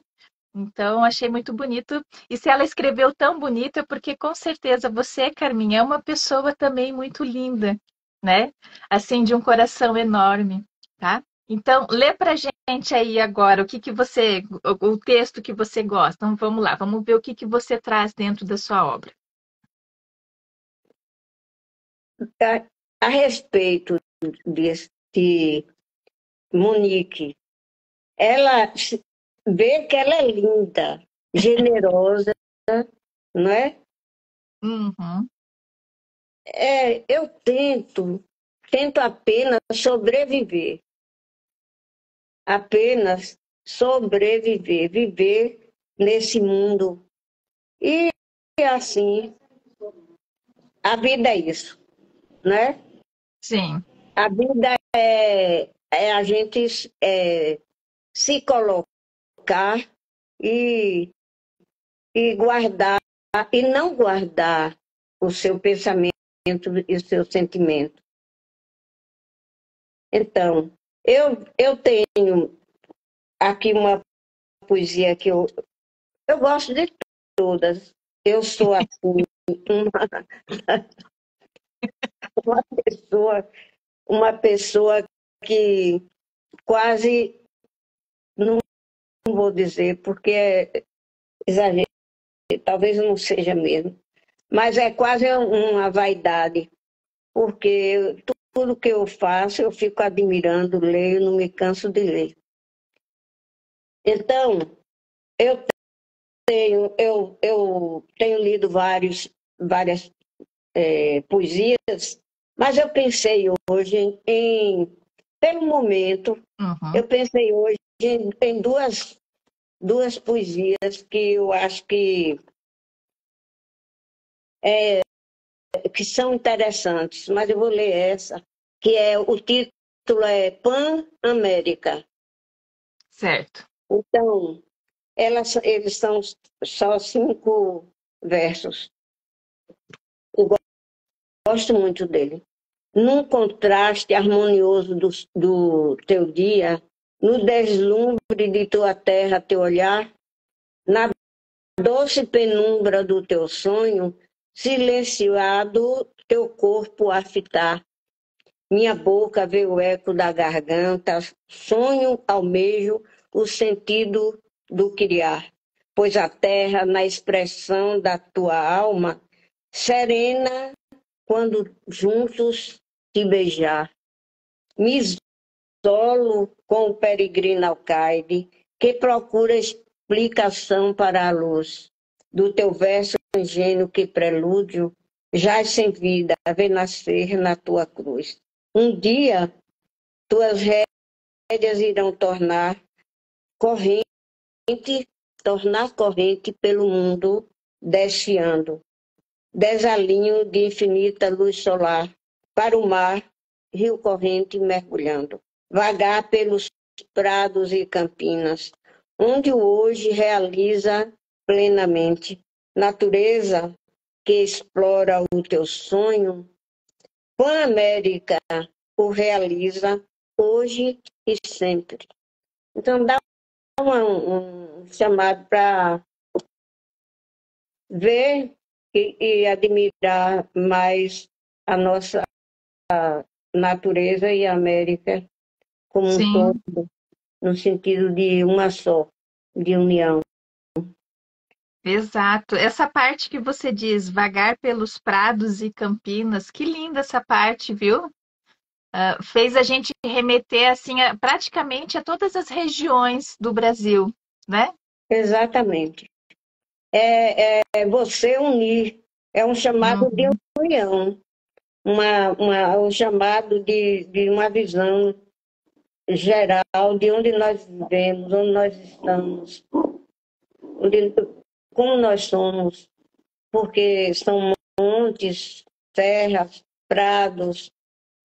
Então, achei muito bonito. E se ela escreveu tão bonito, é porque com certeza você, Carminha, é uma pessoa também muito linda, né? Assim, de um coração enorme, tá? Então, lê pra gente aí agora o texto que você gosta. Então, vamos lá, vamos ver o que que você traz dentro da sua obra. A respeito de Monique, ela vê que ela é linda, generosa, não é? Uhum. Eu tento apenas sobreviver, viver nesse mundo. E assim, a vida é isso, né? Sim, A vida é a gente se colocar e, e guardar, e não guardar o seu pensamento e o seu sentimento. Então, eu tenho aqui uma poesia que eu gosto de todas. Eu sou assim, uma pessoa, uma pessoa que quase, não vou dizer, porque é exagero, talvez não seja mesmo, mas é quase uma vaidade, porque tudo que eu faço, eu fico admirando, leio, não me canso de ler. Então, eu eu tenho lido várias poesias, mas eu pensei hoje pelo momento, uhum. eu pensei hoje em duas poesias que eu acho que são interessantes, mas eu vou ler essa, o título é Pan América. Certo. Então, eles são só 5 versos. Eu gosto muito dele. Num contraste harmonioso do teu dia, no deslumbre de tua terra, teu olhar, na doce penumbra do teu sonho, silenciado teu corpo a fitar. Minha boca vê o eco da garganta, sonho, almejo o sentido do criar. Pois a terra, na expressão da tua alma, serena quando juntos te beijar. Me isolo com o peregrino alcaide, que procura explicação para a luz. Do teu verso ingênuo que prelúdio, jaz sem vida, vê nascer na tua cruz. Um dia, tuas rédeas irão corrente, tornar corrente pelo mundo, desfiando. Desalinho de infinita luz solar, para o mar, rio corrente mergulhando. Vagar pelos prados e campinas, onde o hoje realiza plenamente. Natureza que explora o teu sonho, Pan-América o realiza hoje e sempre. Então, dá um chamado para ver e admirar mais a nossa natureza e a América como um todo, Sim, no sentido de uma só, de união. exato. Essa parte que você diz, vagar pelos prados e campinas, que linda essa parte, viu? Fez a gente remeter assim praticamente a todas as regiões do Brasil, né? Exatamente. É você unir, é um chamado de Uhum. união, um chamado de uma visão geral de onde nós vivemos, onde nós estamos, onde, como nós somos, porque são montes, serras, prados,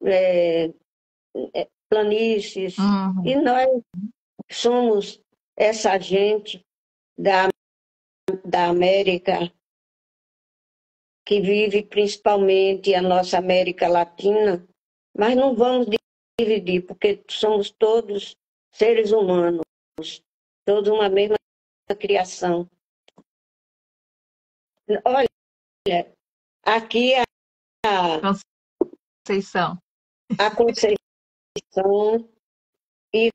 é, planícies, Uhum. e nós somos essa gente da, da América que vive principalmente a nossa América Latina, mas não vamos dividir, porque somos todos seres humanos, todos uma mesma criação. Olha, aqui Conceição. a Conceição, e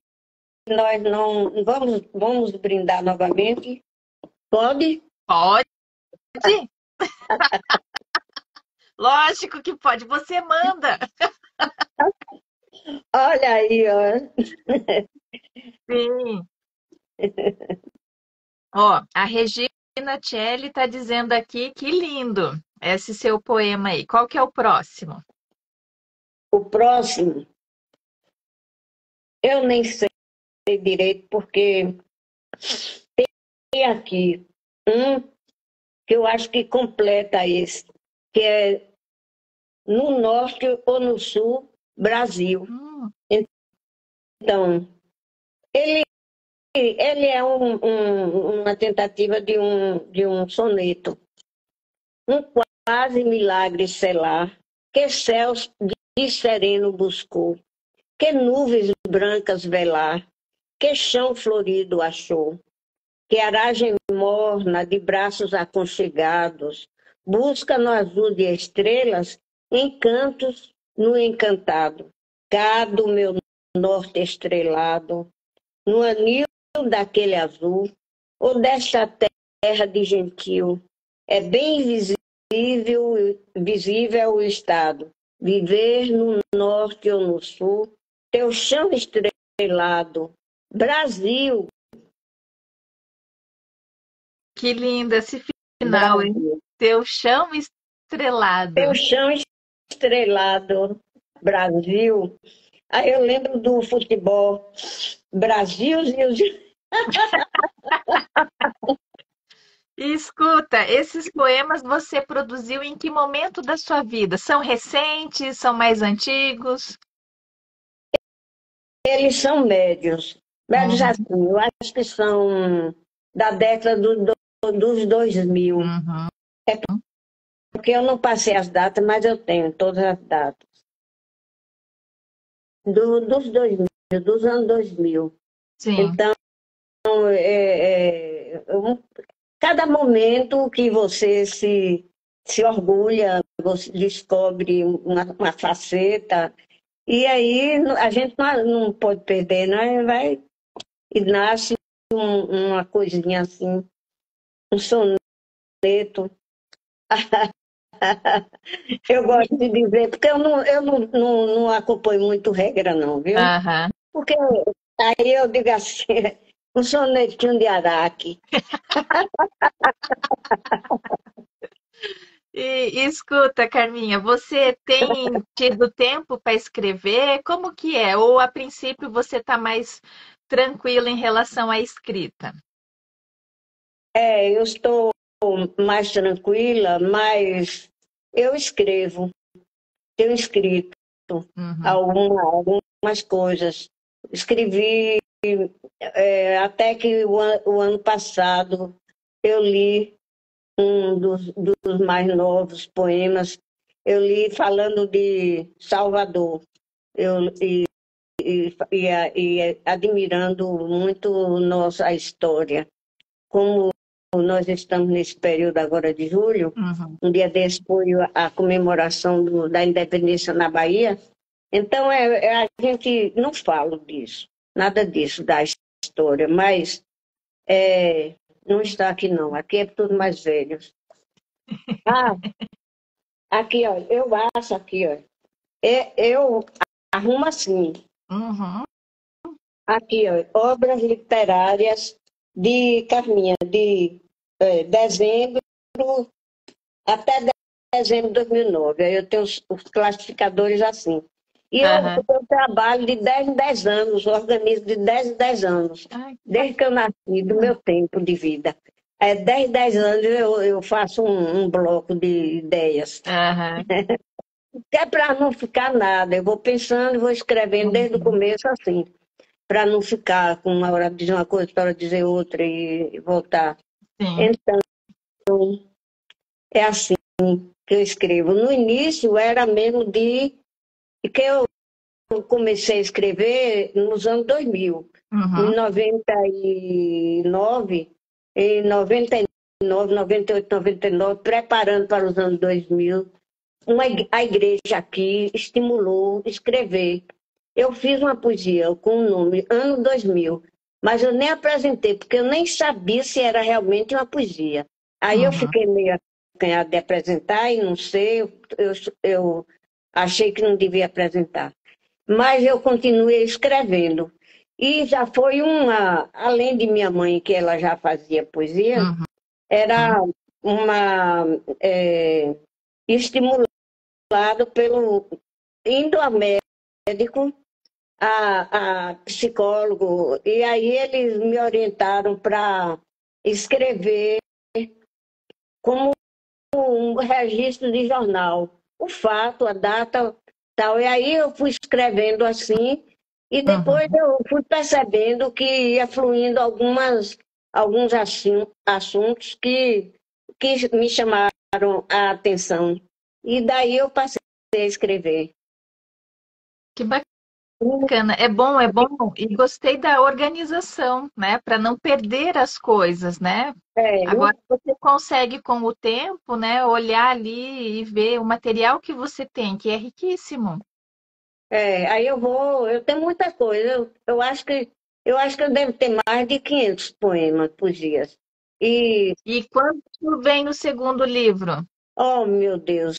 nós não vamos brindar novamente. Pode? Pode? Lógico que pode. Você manda. Olha aí, ó. Sim. Ó, a Regina Celli está dizendo aqui que lindo esse seu poema aí. Qual que é o próximo? O próximo, eu nem sei direito, porque tem aqui um que eu acho que completa esse, que é no norte ou no sul, Brasil. Então, ele é uma tentativa de um soneto, um quase milagre selar, que céus de sereno buscou, que nuvens brancas velar, que chão florido achou, que aragem morna de braços aconchegados, busca no azul de estrelas encantos no encantado. Cá do meu norte estrelado, no anil daquele azul, ou desta terra de gentil, é bem visível o estado, viver no norte ou no sul, teu chão estrelado, Brasil. Que lindo esse final, hein? Teu chão estrelado. Teu chão estrelado, Brasil. Aí eu lembro do futebol, Brasil e E escuta, esses poemas você produziu em que momento da sua vida? São recentes? São mais antigos? eles são médios. Médios assim, eu acho que são da década dos 2000. É porque eu não passei as datas, mas eu tenho todas as datas. Dos 2000, dos anos 2000. Sim. Então, cada momento que você se orgulha, você descobre uma faceta, e aí a gente não pode perder, né? Vai e nasce uma coisinha assim, um soneto. Eu gosto de dizer, porque eu não acompanho muito regra, não, viu? Porque aí eu digo assim, um sonetinho de Araque. E escuta, Carminha, você tem tido tempo para escrever? Como que é? Ou a princípio você está mais tranquila em relação à escrita? Eu estou mais tranquila, mas eu escrevo, tenho escrito algumas coisas. Escrevi até que o ano passado eu li um dos mais novos poemas, eu li falando de Salvador, e admirando muito nossa história. Como nós estamos nesse período agora de julho, um dia desse foi a comemoração da independência na Bahia, então a gente não fala disso, nada disso, da história, mas não está aqui não, aqui é tudo mais velhos. Aqui, ó, eu acho aqui, ó, eu arrumo assim. Aqui, ó, obras literárias de Carminha, de dezembro até dezembro de 2009. Aí eu tenho os classificadores assim. E eu trabalho de 10 em 10 anos, organizo de 10 em 10 anos, desde que eu nasci, do meu tempo de vida. 10 em 10 anos eu faço um bloco de ideias. Que é para não ficar nada. Eu vou pensando e vou escrevendo desde o começo assim, para não ficar com uma hora de dizer uma coisa, outra hora de dizer outra e voltar. Então, é assim que eu escrevo. No início era mesmo que eu comecei a escrever nos anos 2000. Em 99, em 99, 98, 99, preparando para os anos 2000, a igreja aqui estimulou escrever. Eu fiz uma poesia com o nome Ano 2000, mas eu nem apresentei, porque eu nem sabia se era realmente uma poesia. Aí eu fiquei meio acanhada de apresentar e não sei, eu achei que não devia apresentar. Mas eu continuei escrevendo. E já foi além de minha mãe, que ela já fazia poesia, era uma estimulado pelo indo a médico, a psicólogo, e aí eles me orientaram para escrever como um registro de jornal, o fato, a data, tal. E aí eu fui escrevendo assim, e depois eu fui percebendo que ia fluindo alguns assuntos que me chamaram a atenção. E daí eu passei a escrever. Que bacana. É bom, e gostei da organização, né? Para não perder as coisas, né? É, Agora você consegue, com o tempo, né, olhar ali e ver o material que você tem, que é riquíssimo. aí eu tenho muita coisa. Eu acho que eu devo ter mais de 500 poemas, poesias. E, E quando vem o segundo livro? oh meu Deus,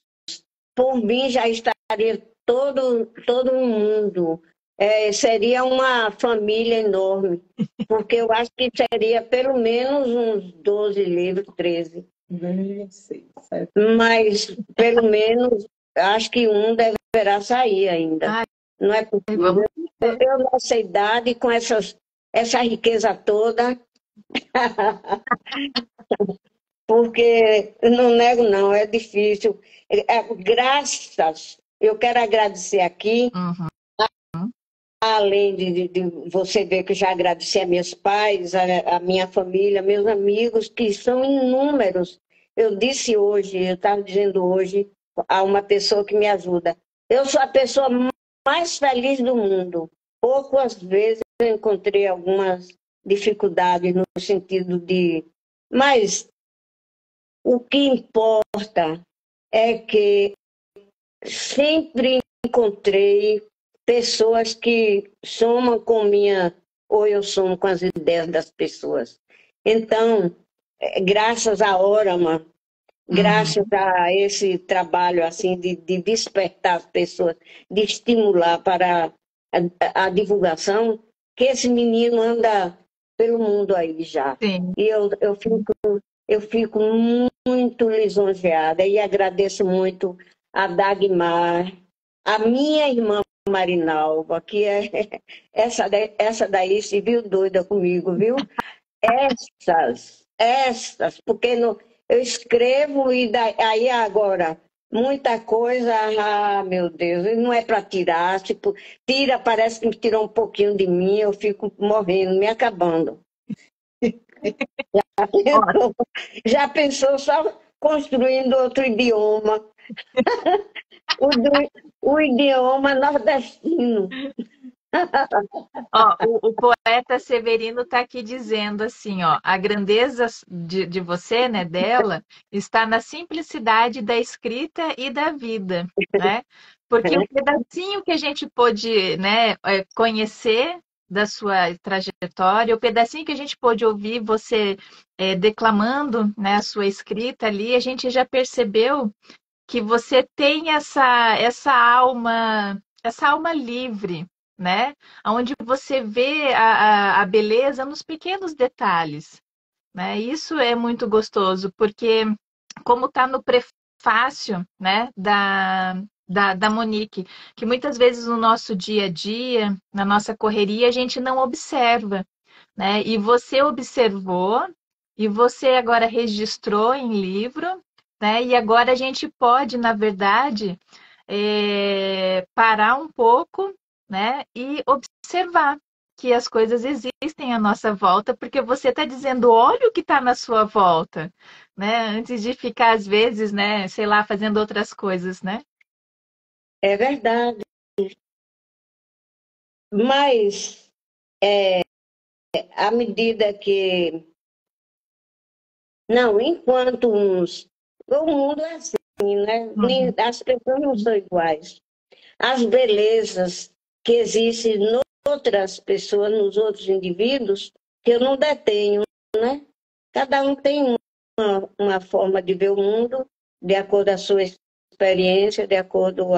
por mim já estaria todo mundo. Seria uma família enorme, porque eu acho que seria pelo menos uns 12 livros, 13. Mas pelo menos acho que um deverá sair ainda. Ai, Não é possível. vamos ver. Eu nessa idade, com essa riqueza toda, porque não nego, não, é difícil. Eu quero agradecer aqui, Uhum. além de você ver que eu já agradeci a meus pais, a minha família, meus amigos, que são inúmeros. Eu disse hoje, eu estava dizendo hoje a uma pessoa que me ajuda. Eu sou a pessoa mais feliz do mundo. Poucas vezes eu encontrei algumas dificuldades no sentido de. Mas o que importa é que sempre encontrei pessoas que somam com minha, ou eu somo com as ideias das pessoas. Então, graças à Orama, graças a esse trabalho assim de despertar as pessoas, de estimular para a divulgação, que esse menino anda pelo mundo aí já. Sim. E eu fico muito lisonjeada e agradeço muito a Dagmar, a minha irmã Marinalva, que é essa daí se viu doida comigo, viu? Essas, porque eu escrevo e aí agora muita coisa, meu Deus, não é para tirar, tipo, tira, parece que tirou um pouquinho de mim, eu fico morrendo, me acabando. Já pensou só construindo outro idioma, o idioma nordestino. Ó, o poeta Severino está aqui dizendo assim, ó, a grandeza de você, né, dela, está na simplicidade da escrita e da vida, né? Porque o pedacinho que a gente pôde, né, conhecer da sua trajetória, o pedacinho que a gente pôde ouvir você declamando, né, a sua escrita ali, a gente já percebeu que você tem essa alma livre, né? Onde você vê a beleza nos pequenos detalhes, né? Isso é muito gostoso, porque como está no prefácio, né, da Monique, que muitas vezes no nosso dia a dia, na nossa correria, a gente não observa, né? E você observou, e você agora registrou em livro, né? E agora a gente pode, na verdade, parar um pouco, né? E observar que as coisas existem à nossa volta, porque você está dizendo, olha o que está na sua volta, né? Antes de ficar, às vezes, né, sei lá, fazendo outras coisas, né? É verdade. Mas, à medida que. Não, enquanto uns. O mundo é assim, né? Uhum. As pessoas não são iguais. As belezas que existem em outras pessoas, nos outros indivíduos, que eu não detenho, né? Cada um tem uma forma de ver o mundo, de acordo com a sua experiência, de acordo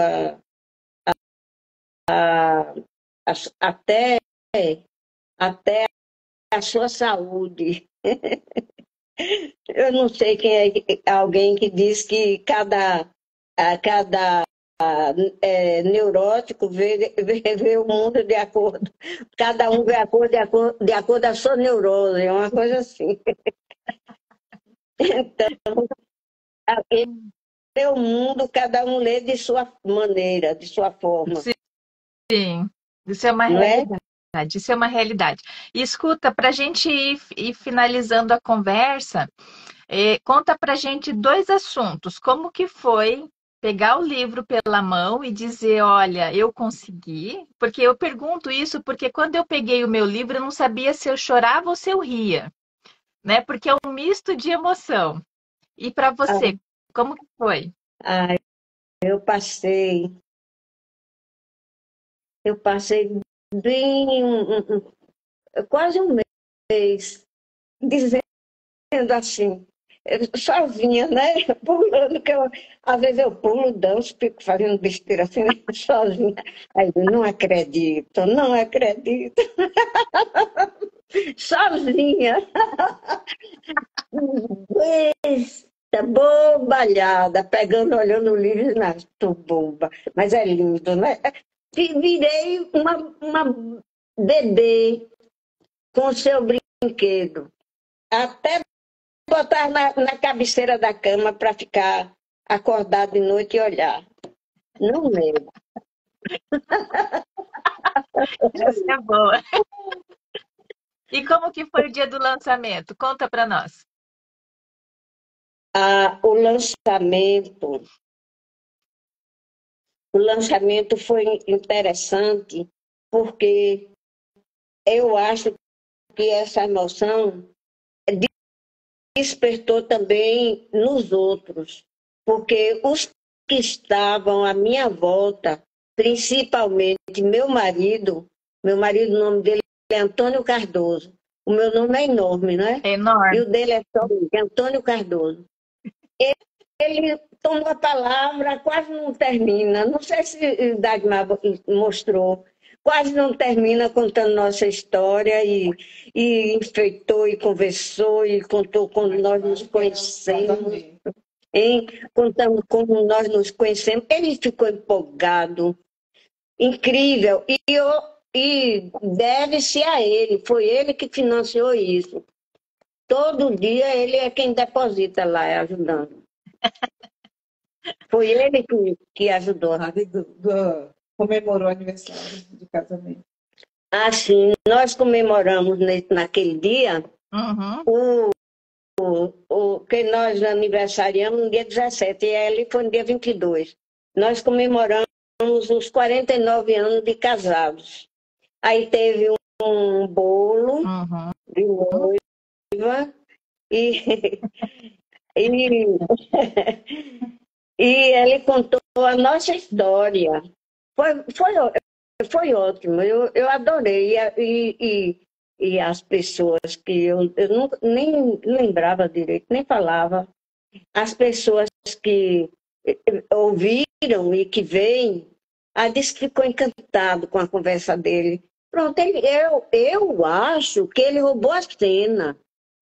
até a sua saúde. Eu não sei quem é alguém que diz que cada neurótico vê o mundo de acordo. Cada um vê a cor de acordo com a sua neurose, é uma coisa assim. Então, ele vê o mundo, cada um lê de sua maneira, de sua forma, Sim, isso é uma não é? realidade. Isso é uma realidade. E escuta, para a gente ir finalizando a conversa, conta para a gente dois assuntos. Como que foi pegar o livro pela mão e dizer, olha, eu consegui? Porque eu pergunto isso porque quando eu peguei o meu livro, eu não sabia se eu chorava ou se eu ria, né? Porque é um misto de emoção. E para Ah, você, como que foi? ah, eu passei bem quase um mês dizendo assim, sozinha, né? Pulando, às vezes eu pulo, danço, fico fazendo besteira assim, né? Sozinha. Aí eu não acredito, não acredito. Sozinha. Besta, bobalhada, pegando, olhando o livro, não, tô boba. Mas é lindo, né? Virei uma bebê com o seu brinquedo. Até botar na cabeceira da cama para ficar acordado de noite e olhar. Não lembro. Essa é boa. E como que foi o dia do lançamento? Conta para nós. O lançamento foi interessante porque eu acho que essa emoção despertou também nos outros, porque os que estavam à minha volta, principalmente meu marido, o nome dele é Antônio Cardoso. O meu nome é enorme, né? É E enorme. o dele é só Antônio Cardoso. Ele tomou a palavra, quase não termina. Não sei se Dagmar mostrou. Quase não termina contando nossa história e enfeitou e conversou e contou como nós nos conhecemos, hein? Contando como nós nos conhecemos. Ele ficou empolgado, incrível. E deve-se a ele, foi ele que financiou isso. Todo dia ele é quem deposita lá, ajudando. Foi ele que ajudou. Comemorou o aniversário de casamento. Assim, nós comemoramos naquele dia Uhum. o que nós aniversariamos no dia 17 e ele foi no dia 22. Nós comemoramos os 49 anos de casados. Aí teve um bolo Uhum. de noiva e, e, e ele contou a nossa história. Foi ótimo, eu adorei. E as pessoas que eu nunca, nem lembrava direito, nem falava, as pessoas que ouviram e que veem, disse que ficou encantado com a conversa dele. Pronto, eu acho que ele roubou a cena.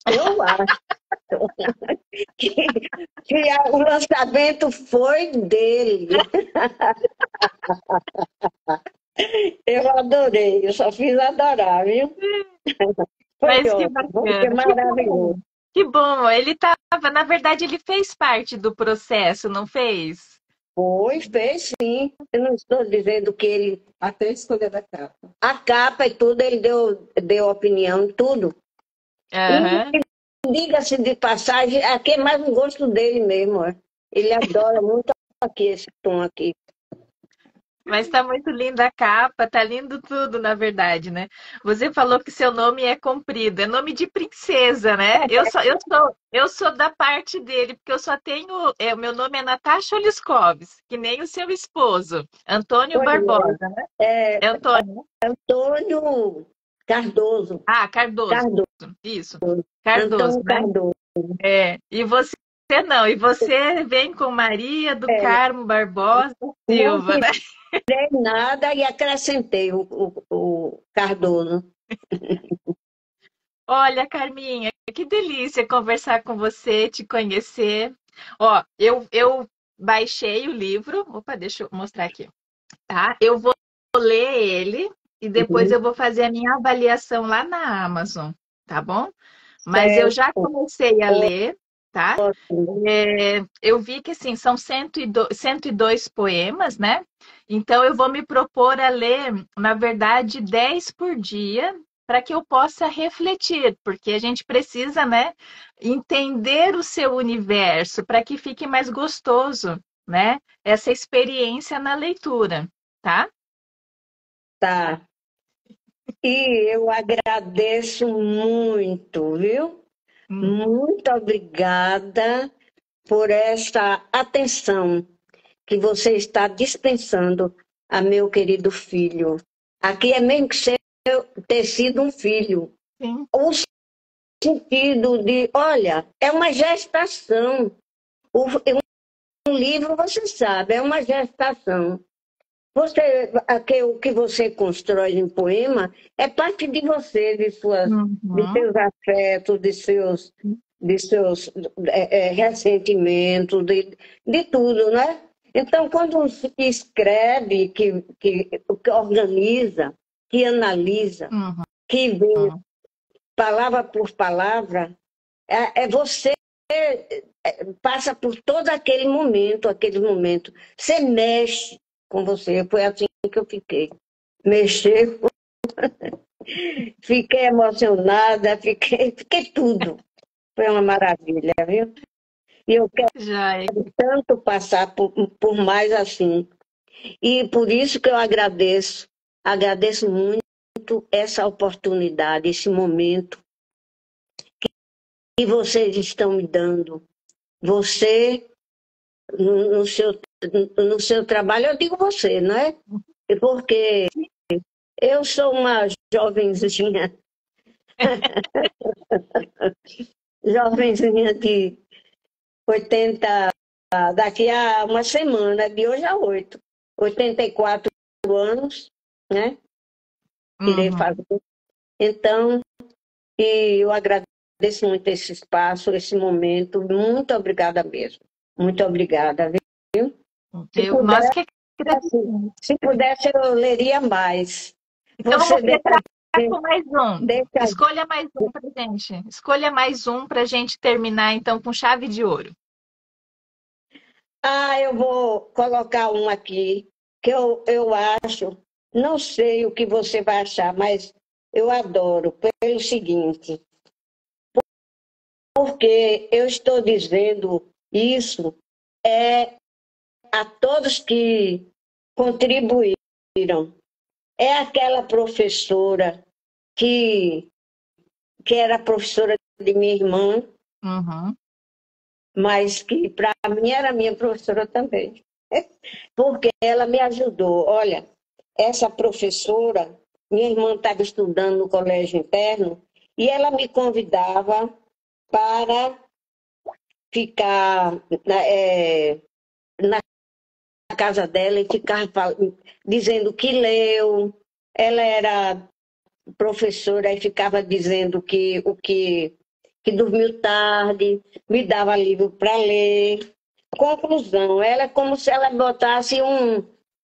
Eu acho que, o lançamento foi dele. Eu adorei, eu só fiz adorar, viu? Foi Mas que ótimo, foi bacana, que bom. maravilhoso. Que bom, ele estava, na verdade, ele fez parte do processo, não fez? Foi, fez sim. Eu não estou dizendo que ele. Até a escolha da capa. A capa e tudo, ele deu opinião, tudo. Aham. E diga-se de passagem, aqui é mais um gosto dele mesmo. Ó. Ele adora muito aqui, esse tom aqui. Mas está muito linda a capa, tá lindo tudo, na verdade, né? Você falou que seu nome é comprido, é nome de princesa, né? Eu sou da parte dele, porque eu só tenho, o meu nome é Natasha Oliskovs, que nem o seu esposo, Antônio Pois Barbosa, né? é, É Antônio, né? Antônio Cardoso. Ah, Cardoso, Cardoso. isso, Cardoso, Antônio né? Cardoso. E você não, e você vem com Maria do É, Carmo Barbosa não Silva, né? tirei nada e acrescentei o Cardoso. Olha, Carminha, que delícia conversar com você, te conhecer. Ó, eu baixei o livro. Opa, deixa eu mostrar aqui, tá? Eu vou ler ele e depois Uhum. eu vou fazer a minha avaliação lá na Amazon, tá bom? Mas eu já Certo. comecei a ler, tá? Ótimo. Eu vi que assim, são 102 poemas, né? Então eu vou me propor a ler, na verdade, 10 por dia, para que eu possa refletir, porque a gente precisa, né, entender o seu universo para que fique mais gostoso, né? Essa experiência na leitura, tá? Tá. E eu agradeço muito, viu? Hum, Muito obrigada por esta atenção que você está dispensando a meu querido filho. Aqui é mesmo que ser, ter sido um filho. sim. O sentido de, olha, é uma gestação. Um livro, você sabe, é uma gestação. O que você constrói em poema é parte de você, de Uhum. seus afetos, de seus ressentimentos, de tudo, né? Então, quando se escreve, que organiza, que analisa, Uhum. que vê palavra por palavra, você passa por todo aquele momento. Você mexe com você. Foi assim que eu fiquei. Mexer, fiquei emocionada, fiquei tudo. Foi uma maravilha, viu? E eu quero Já é. tanto passar por mais assim. E por isso que eu agradeço muito essa oportunidade, esse momento que vocês estão me dando. Você, no seu trabalho, eu digo você, não é? Porque eu sou uma jovenzinha de 80, daqui a uma semana, de hoje a 84 anos, né? Irei Uhum. fazer. Então, e eu agradeço muito esse espaço, esse momento. Muito obrigada mesmo. Muito obrigada, viu? Se Nós pudesse, que agradecemos. se pudesse, eu leria mais. Então Você vamos deixa, fechar com mais um. deixa. Escolha mais um para gente. Escolha mais um para gente terminar então com chave de ouro. Eu vou colocar um aqui, que eu acho, não sei o que você vai achar, mas eu adoro, pelo seguinte, porque eu estou dizendo isso a todos que contribuíram. É aquela professora que, que era professora de minha irmã, Uhum. mas que para mim era minha professora também. Porque ela me ajudou. Olha, essa professora, minha irmã estava estudando no colégio interno, e ela me convidava para ficar na casa dela e ficar dizendo que leu. Ela era professora e ficava dizendo que dormiu tarde, me dava livro para ler. Conclusão, ela é como se ela botasse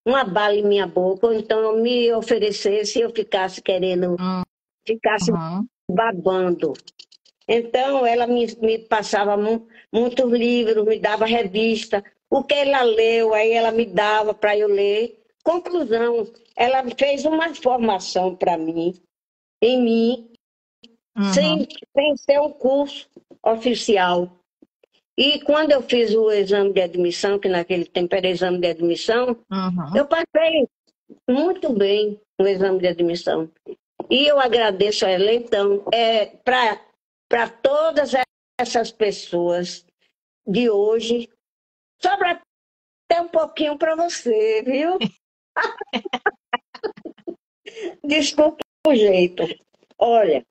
uma bala em minha boca, ou então eu me oferecesse e eu ficasse querendo, ficasse Uhum. babando. Então, ela me passava muitos livros, me dava revista. O que ela leu, aí ela me dava para eu ler. Conclusão, ela fez uma formação para mim, em mim, Uhum. sem ser um curso oficial. E quando eu fiz o exame de admissão, que naquele tempo era exame de admissão, Uhum. eu passei muito bem no exame de admissão. E eu agradeço a ela, então, para todas essas pessoas de hoje, sobra até um pouquinho para você, viu? Desculpa o jeito. Olha,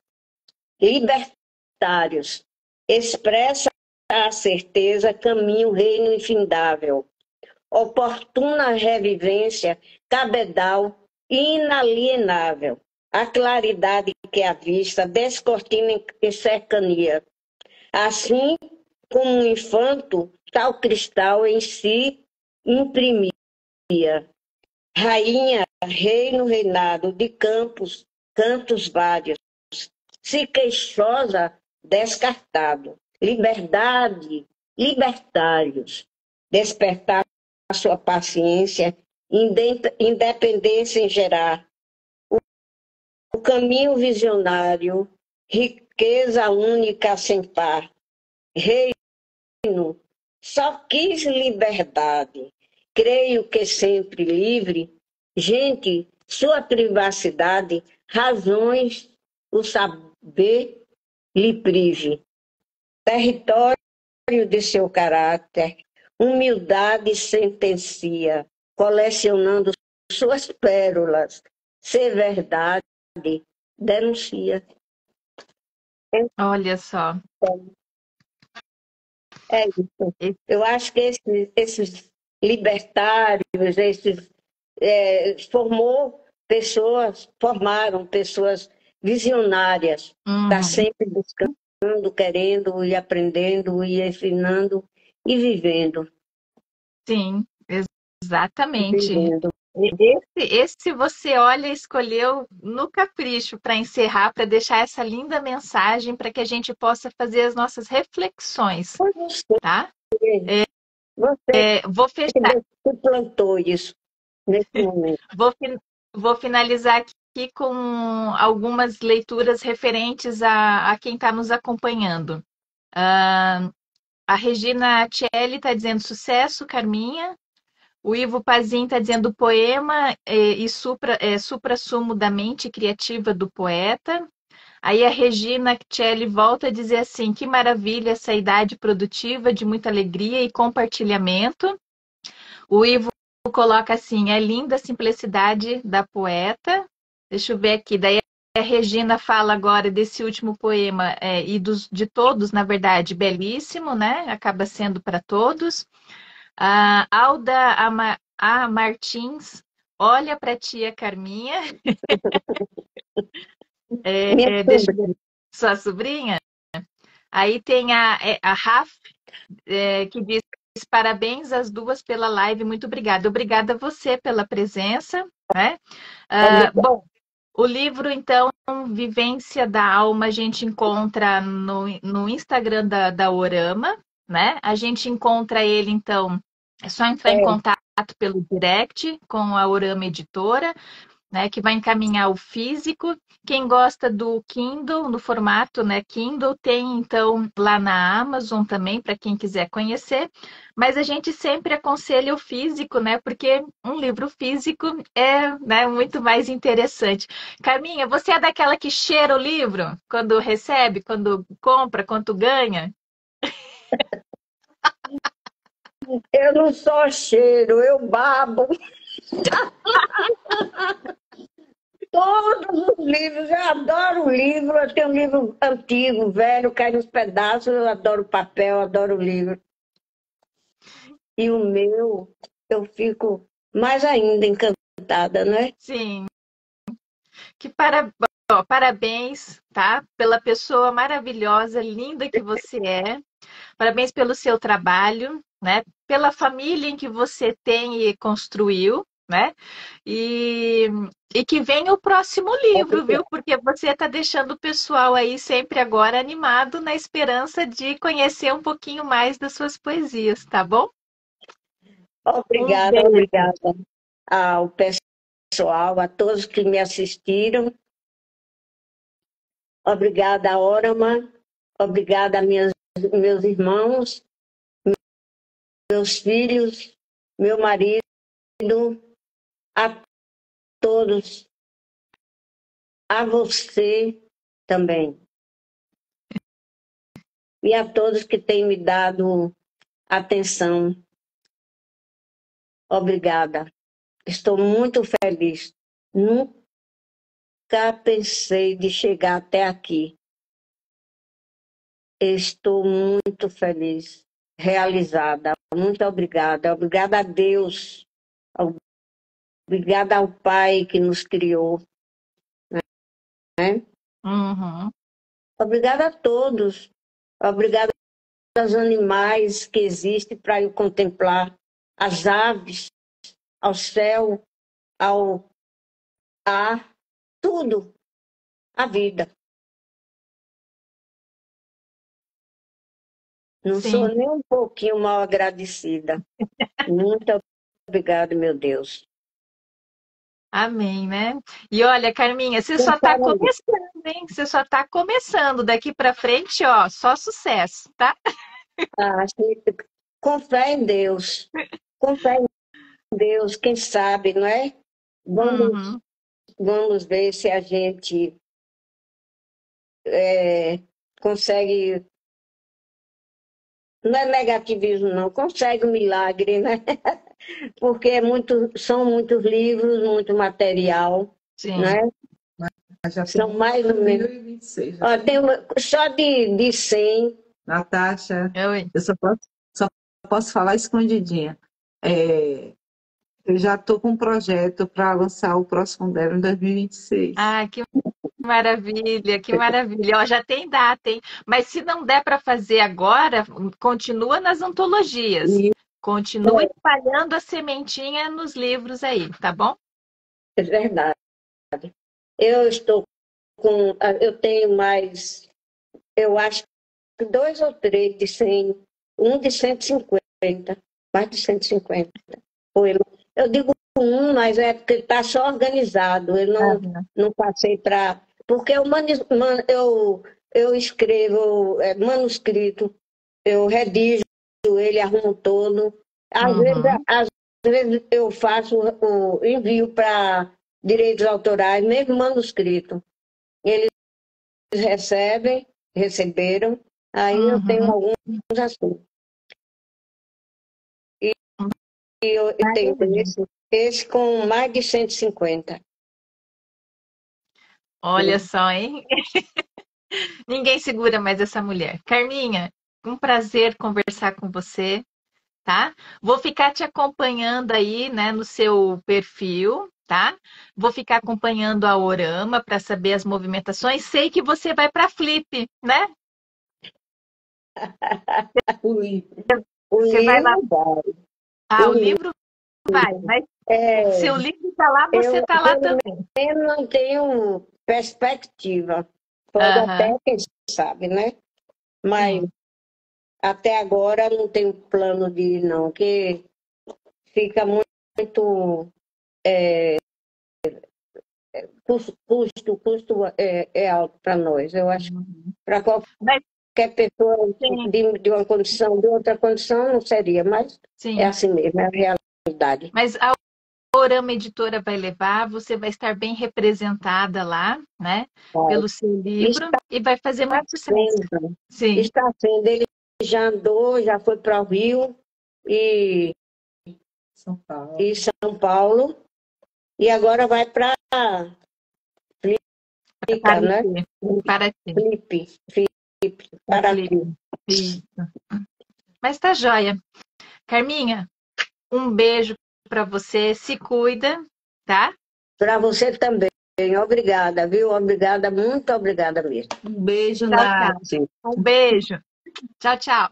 libertários, expressa a certeza, caminho, reino infindável, oportuna revivência, cabedal, inalienável. a claridade que a vista descortina em cercania. Assim como um infanto, tal cristal em si imprimia. Rainha, reino, reinado, de campos, cantos vários. Se queixosa, descartado. Liberdade, libertários. Despertar sua paciência, independência em gerar. O caminho visionário, riqueza única sem par. Reino, só quis liberdade. Creio que sempre livre. Gente, sua privacidade, razões, o saber lhe prive. Território de seu caráter, humildade sentencia, colecionando suas pérolas, ser verdade, denuncia. Olha só. É isso. Eu acho que esses libertários, formaram pessoas visionárias, está sempre buscando, querendo e aprendendo e ensinando e vivendo. Sim, exatamente. Vivendo. Esse você olha e escolheu no capricho para encerrar, para deixar essa linda mensagem para que a gente possa fazer as nossas reflexões, tá? Você Vou fechar. que plantou isso nesse momento. Vou finalizar aqui com algumas leituras referentes a quem está nos acompanhando. A Regina Celli está dizendo sucesso, Carminha. O Ivo Pazin está dizendo poema e supra-sumo da mente criativa do poeta. Aí a Regina Celli volta a dizer assim, que maravilha essa idade produtiva de muita alegria e compartilhamento. O Ivo coloca assim, é linda a simplicidade da poeta. Deixa eu ver aqui, daí a Regina fala agora desse último poema de todos, na verdade, belíssimo, né? Acaba sendo para todos. A Alda Martins, olha para a tia Carminha. Deixa eu ver, sua sobrinha. Aí tem a Raf, que diz parabéns às duas pela live, muito obrigada. Obrigada a você pela presença. Né? Bom, o livro, então, Vivência da Alma, a gente encontra no Instagram da Orama, né? A gente encontra ele, então, é só entrar em contato pelo direct com a Orama Editora, né, que vai encaminhar o físico. Quem gosta do Kindle, no formato, né, Kindle, tem então lá na Amazon também, para quem quiser conhecer. Mas a gente sempre aconselha o físico, né, porque um livro físico é, né, muito mais interessante. Carminha, você é daquela que cheira o livro quando recebe, quando compra, quando ganha? Eu não só cheiro, eu babo. Todos os livros, eu adoro livro. Eu tenho um livro antigo, velho, cai nos pedaços. Eu adoro papel, adoro livro. E o meu, eu fico mais ainda encantada, né? Sim. Parabéns, tá? Pela pessoa maravilhosa, linda que você é. Parabéns pelo seu trabalho, né? Pela família em que você tem e construiu, né? E, e que venha o próximo livro, viu? Porque você está deixando o pessoal aí sempre agora animado na esperança de conhecer um pouquinho mais das suas poesias, tá bom? Obrigada, obrigada ao pessoal, a todos que me assistiram. Obrigada, Orama. Obrigada a meus irmãos, meus filhos, meu marido, a todos, a você também. E a todos que têm me dado atenção. Obrigada. Estou muito feliz. Nunca pensei de chegar até aqui. Estou muito feliz, realizada. Muito obrigada. Obrigada a Deus. Obrigada ao Pai que nos criou. Uhum. Obrigada a todos. Obrigada aos animais que existem para eu contemplar, as aves, ao céu, ao ar, tudo, a vida. Não sou Sim. nem um pouquinho mal agradecida. Muito obrigada, meu Deus. Amém, né? E olha, Carminha, você só está Pensaram nisso. começando, hein? Você só está começando. Daqui para frente, ó, só sucesso, tá? Ah, com fé em Deus. Com fé em Deus, quem sabe, não é? Vamos, Uhum. vamos ver se a gente consegue. Não é negativismo, não. Consegue um milagre, né? Porque são muitos livros, muito material, Sim. né? Mas já São tem mais ou menos. 2026. Ó, só de 100. Natasha, Oi. eu só posso falar escondidinha. É, eu já estou com um projeto para lançar o próximo dela em 2026. Ah, que maravilha, que maravilha. Ó, já tem data, hein? Mas se não der para fazer agora, continua nas antologias. E Continua espalhando a sementinha nos livros aí, tá bom? é verdade. Eu estou eu tenho mais, eu acho que dois ou três de 100, um de 150, mais de 150. Foi. Eu digo um, mas é porque ele está só organizado. Eu Aham. não passei para. Porque eu escrevo manuscrito, eu redijo ele, arrumo todo. Uhum. Às vezes eu faço o envio para direitos autorais, mesmo manuscrito. Eles receberam, aí eu tenho Uhum. alguns assuntos. E eu tenho Maravilha. esse com mais de 150. Olha só, hein? Ninguém segura mais essa mulher. Carminha, um prazer conversar com você, tá? Vou ficar te acompanhando aí, né, no seu perfil, tá? Vou ficar acompanhando a Orama para saber as movimentações. Sei que você vai para Flip, né? O livro. O Você vai lá. livro vai. Ah, O o livro, livro vai, mas o é, seu livro está lá, você eu está lá pelo também. menos não tenho perspectiva. Pode até, Aham, quem sabe, né? Mas sim. até agora não tenho plano de ir, não, que fica muito custo é alto para nós. Eu acho que Uhum. para Mas qualquer pessoa sim, de uma condição, de outra condição, não seria, mas é sim. assim mesmo, é a realidade. Mas a Orama Editora vai levar, você vai estar bem representada lá, né? Vai. Pelo seu livro Está e vai fazer muito sucesso. sendo, Sim. está sendo. Ele já andou, já foi para o Rio e, São Paulo. e São Paulo, e agora vai para Fica, Para né? ti. Para ti. Felipe, O para Felipe. ti. Isso. Mas tá joia. Carminha, um beijo para você. Se cuida, tá? Para você também. Obrigada, viu? Obrigada, muito obrigada mesmo. Um beijo, Tchau, tchau. Nath. Um beijo. Tchau, tchau.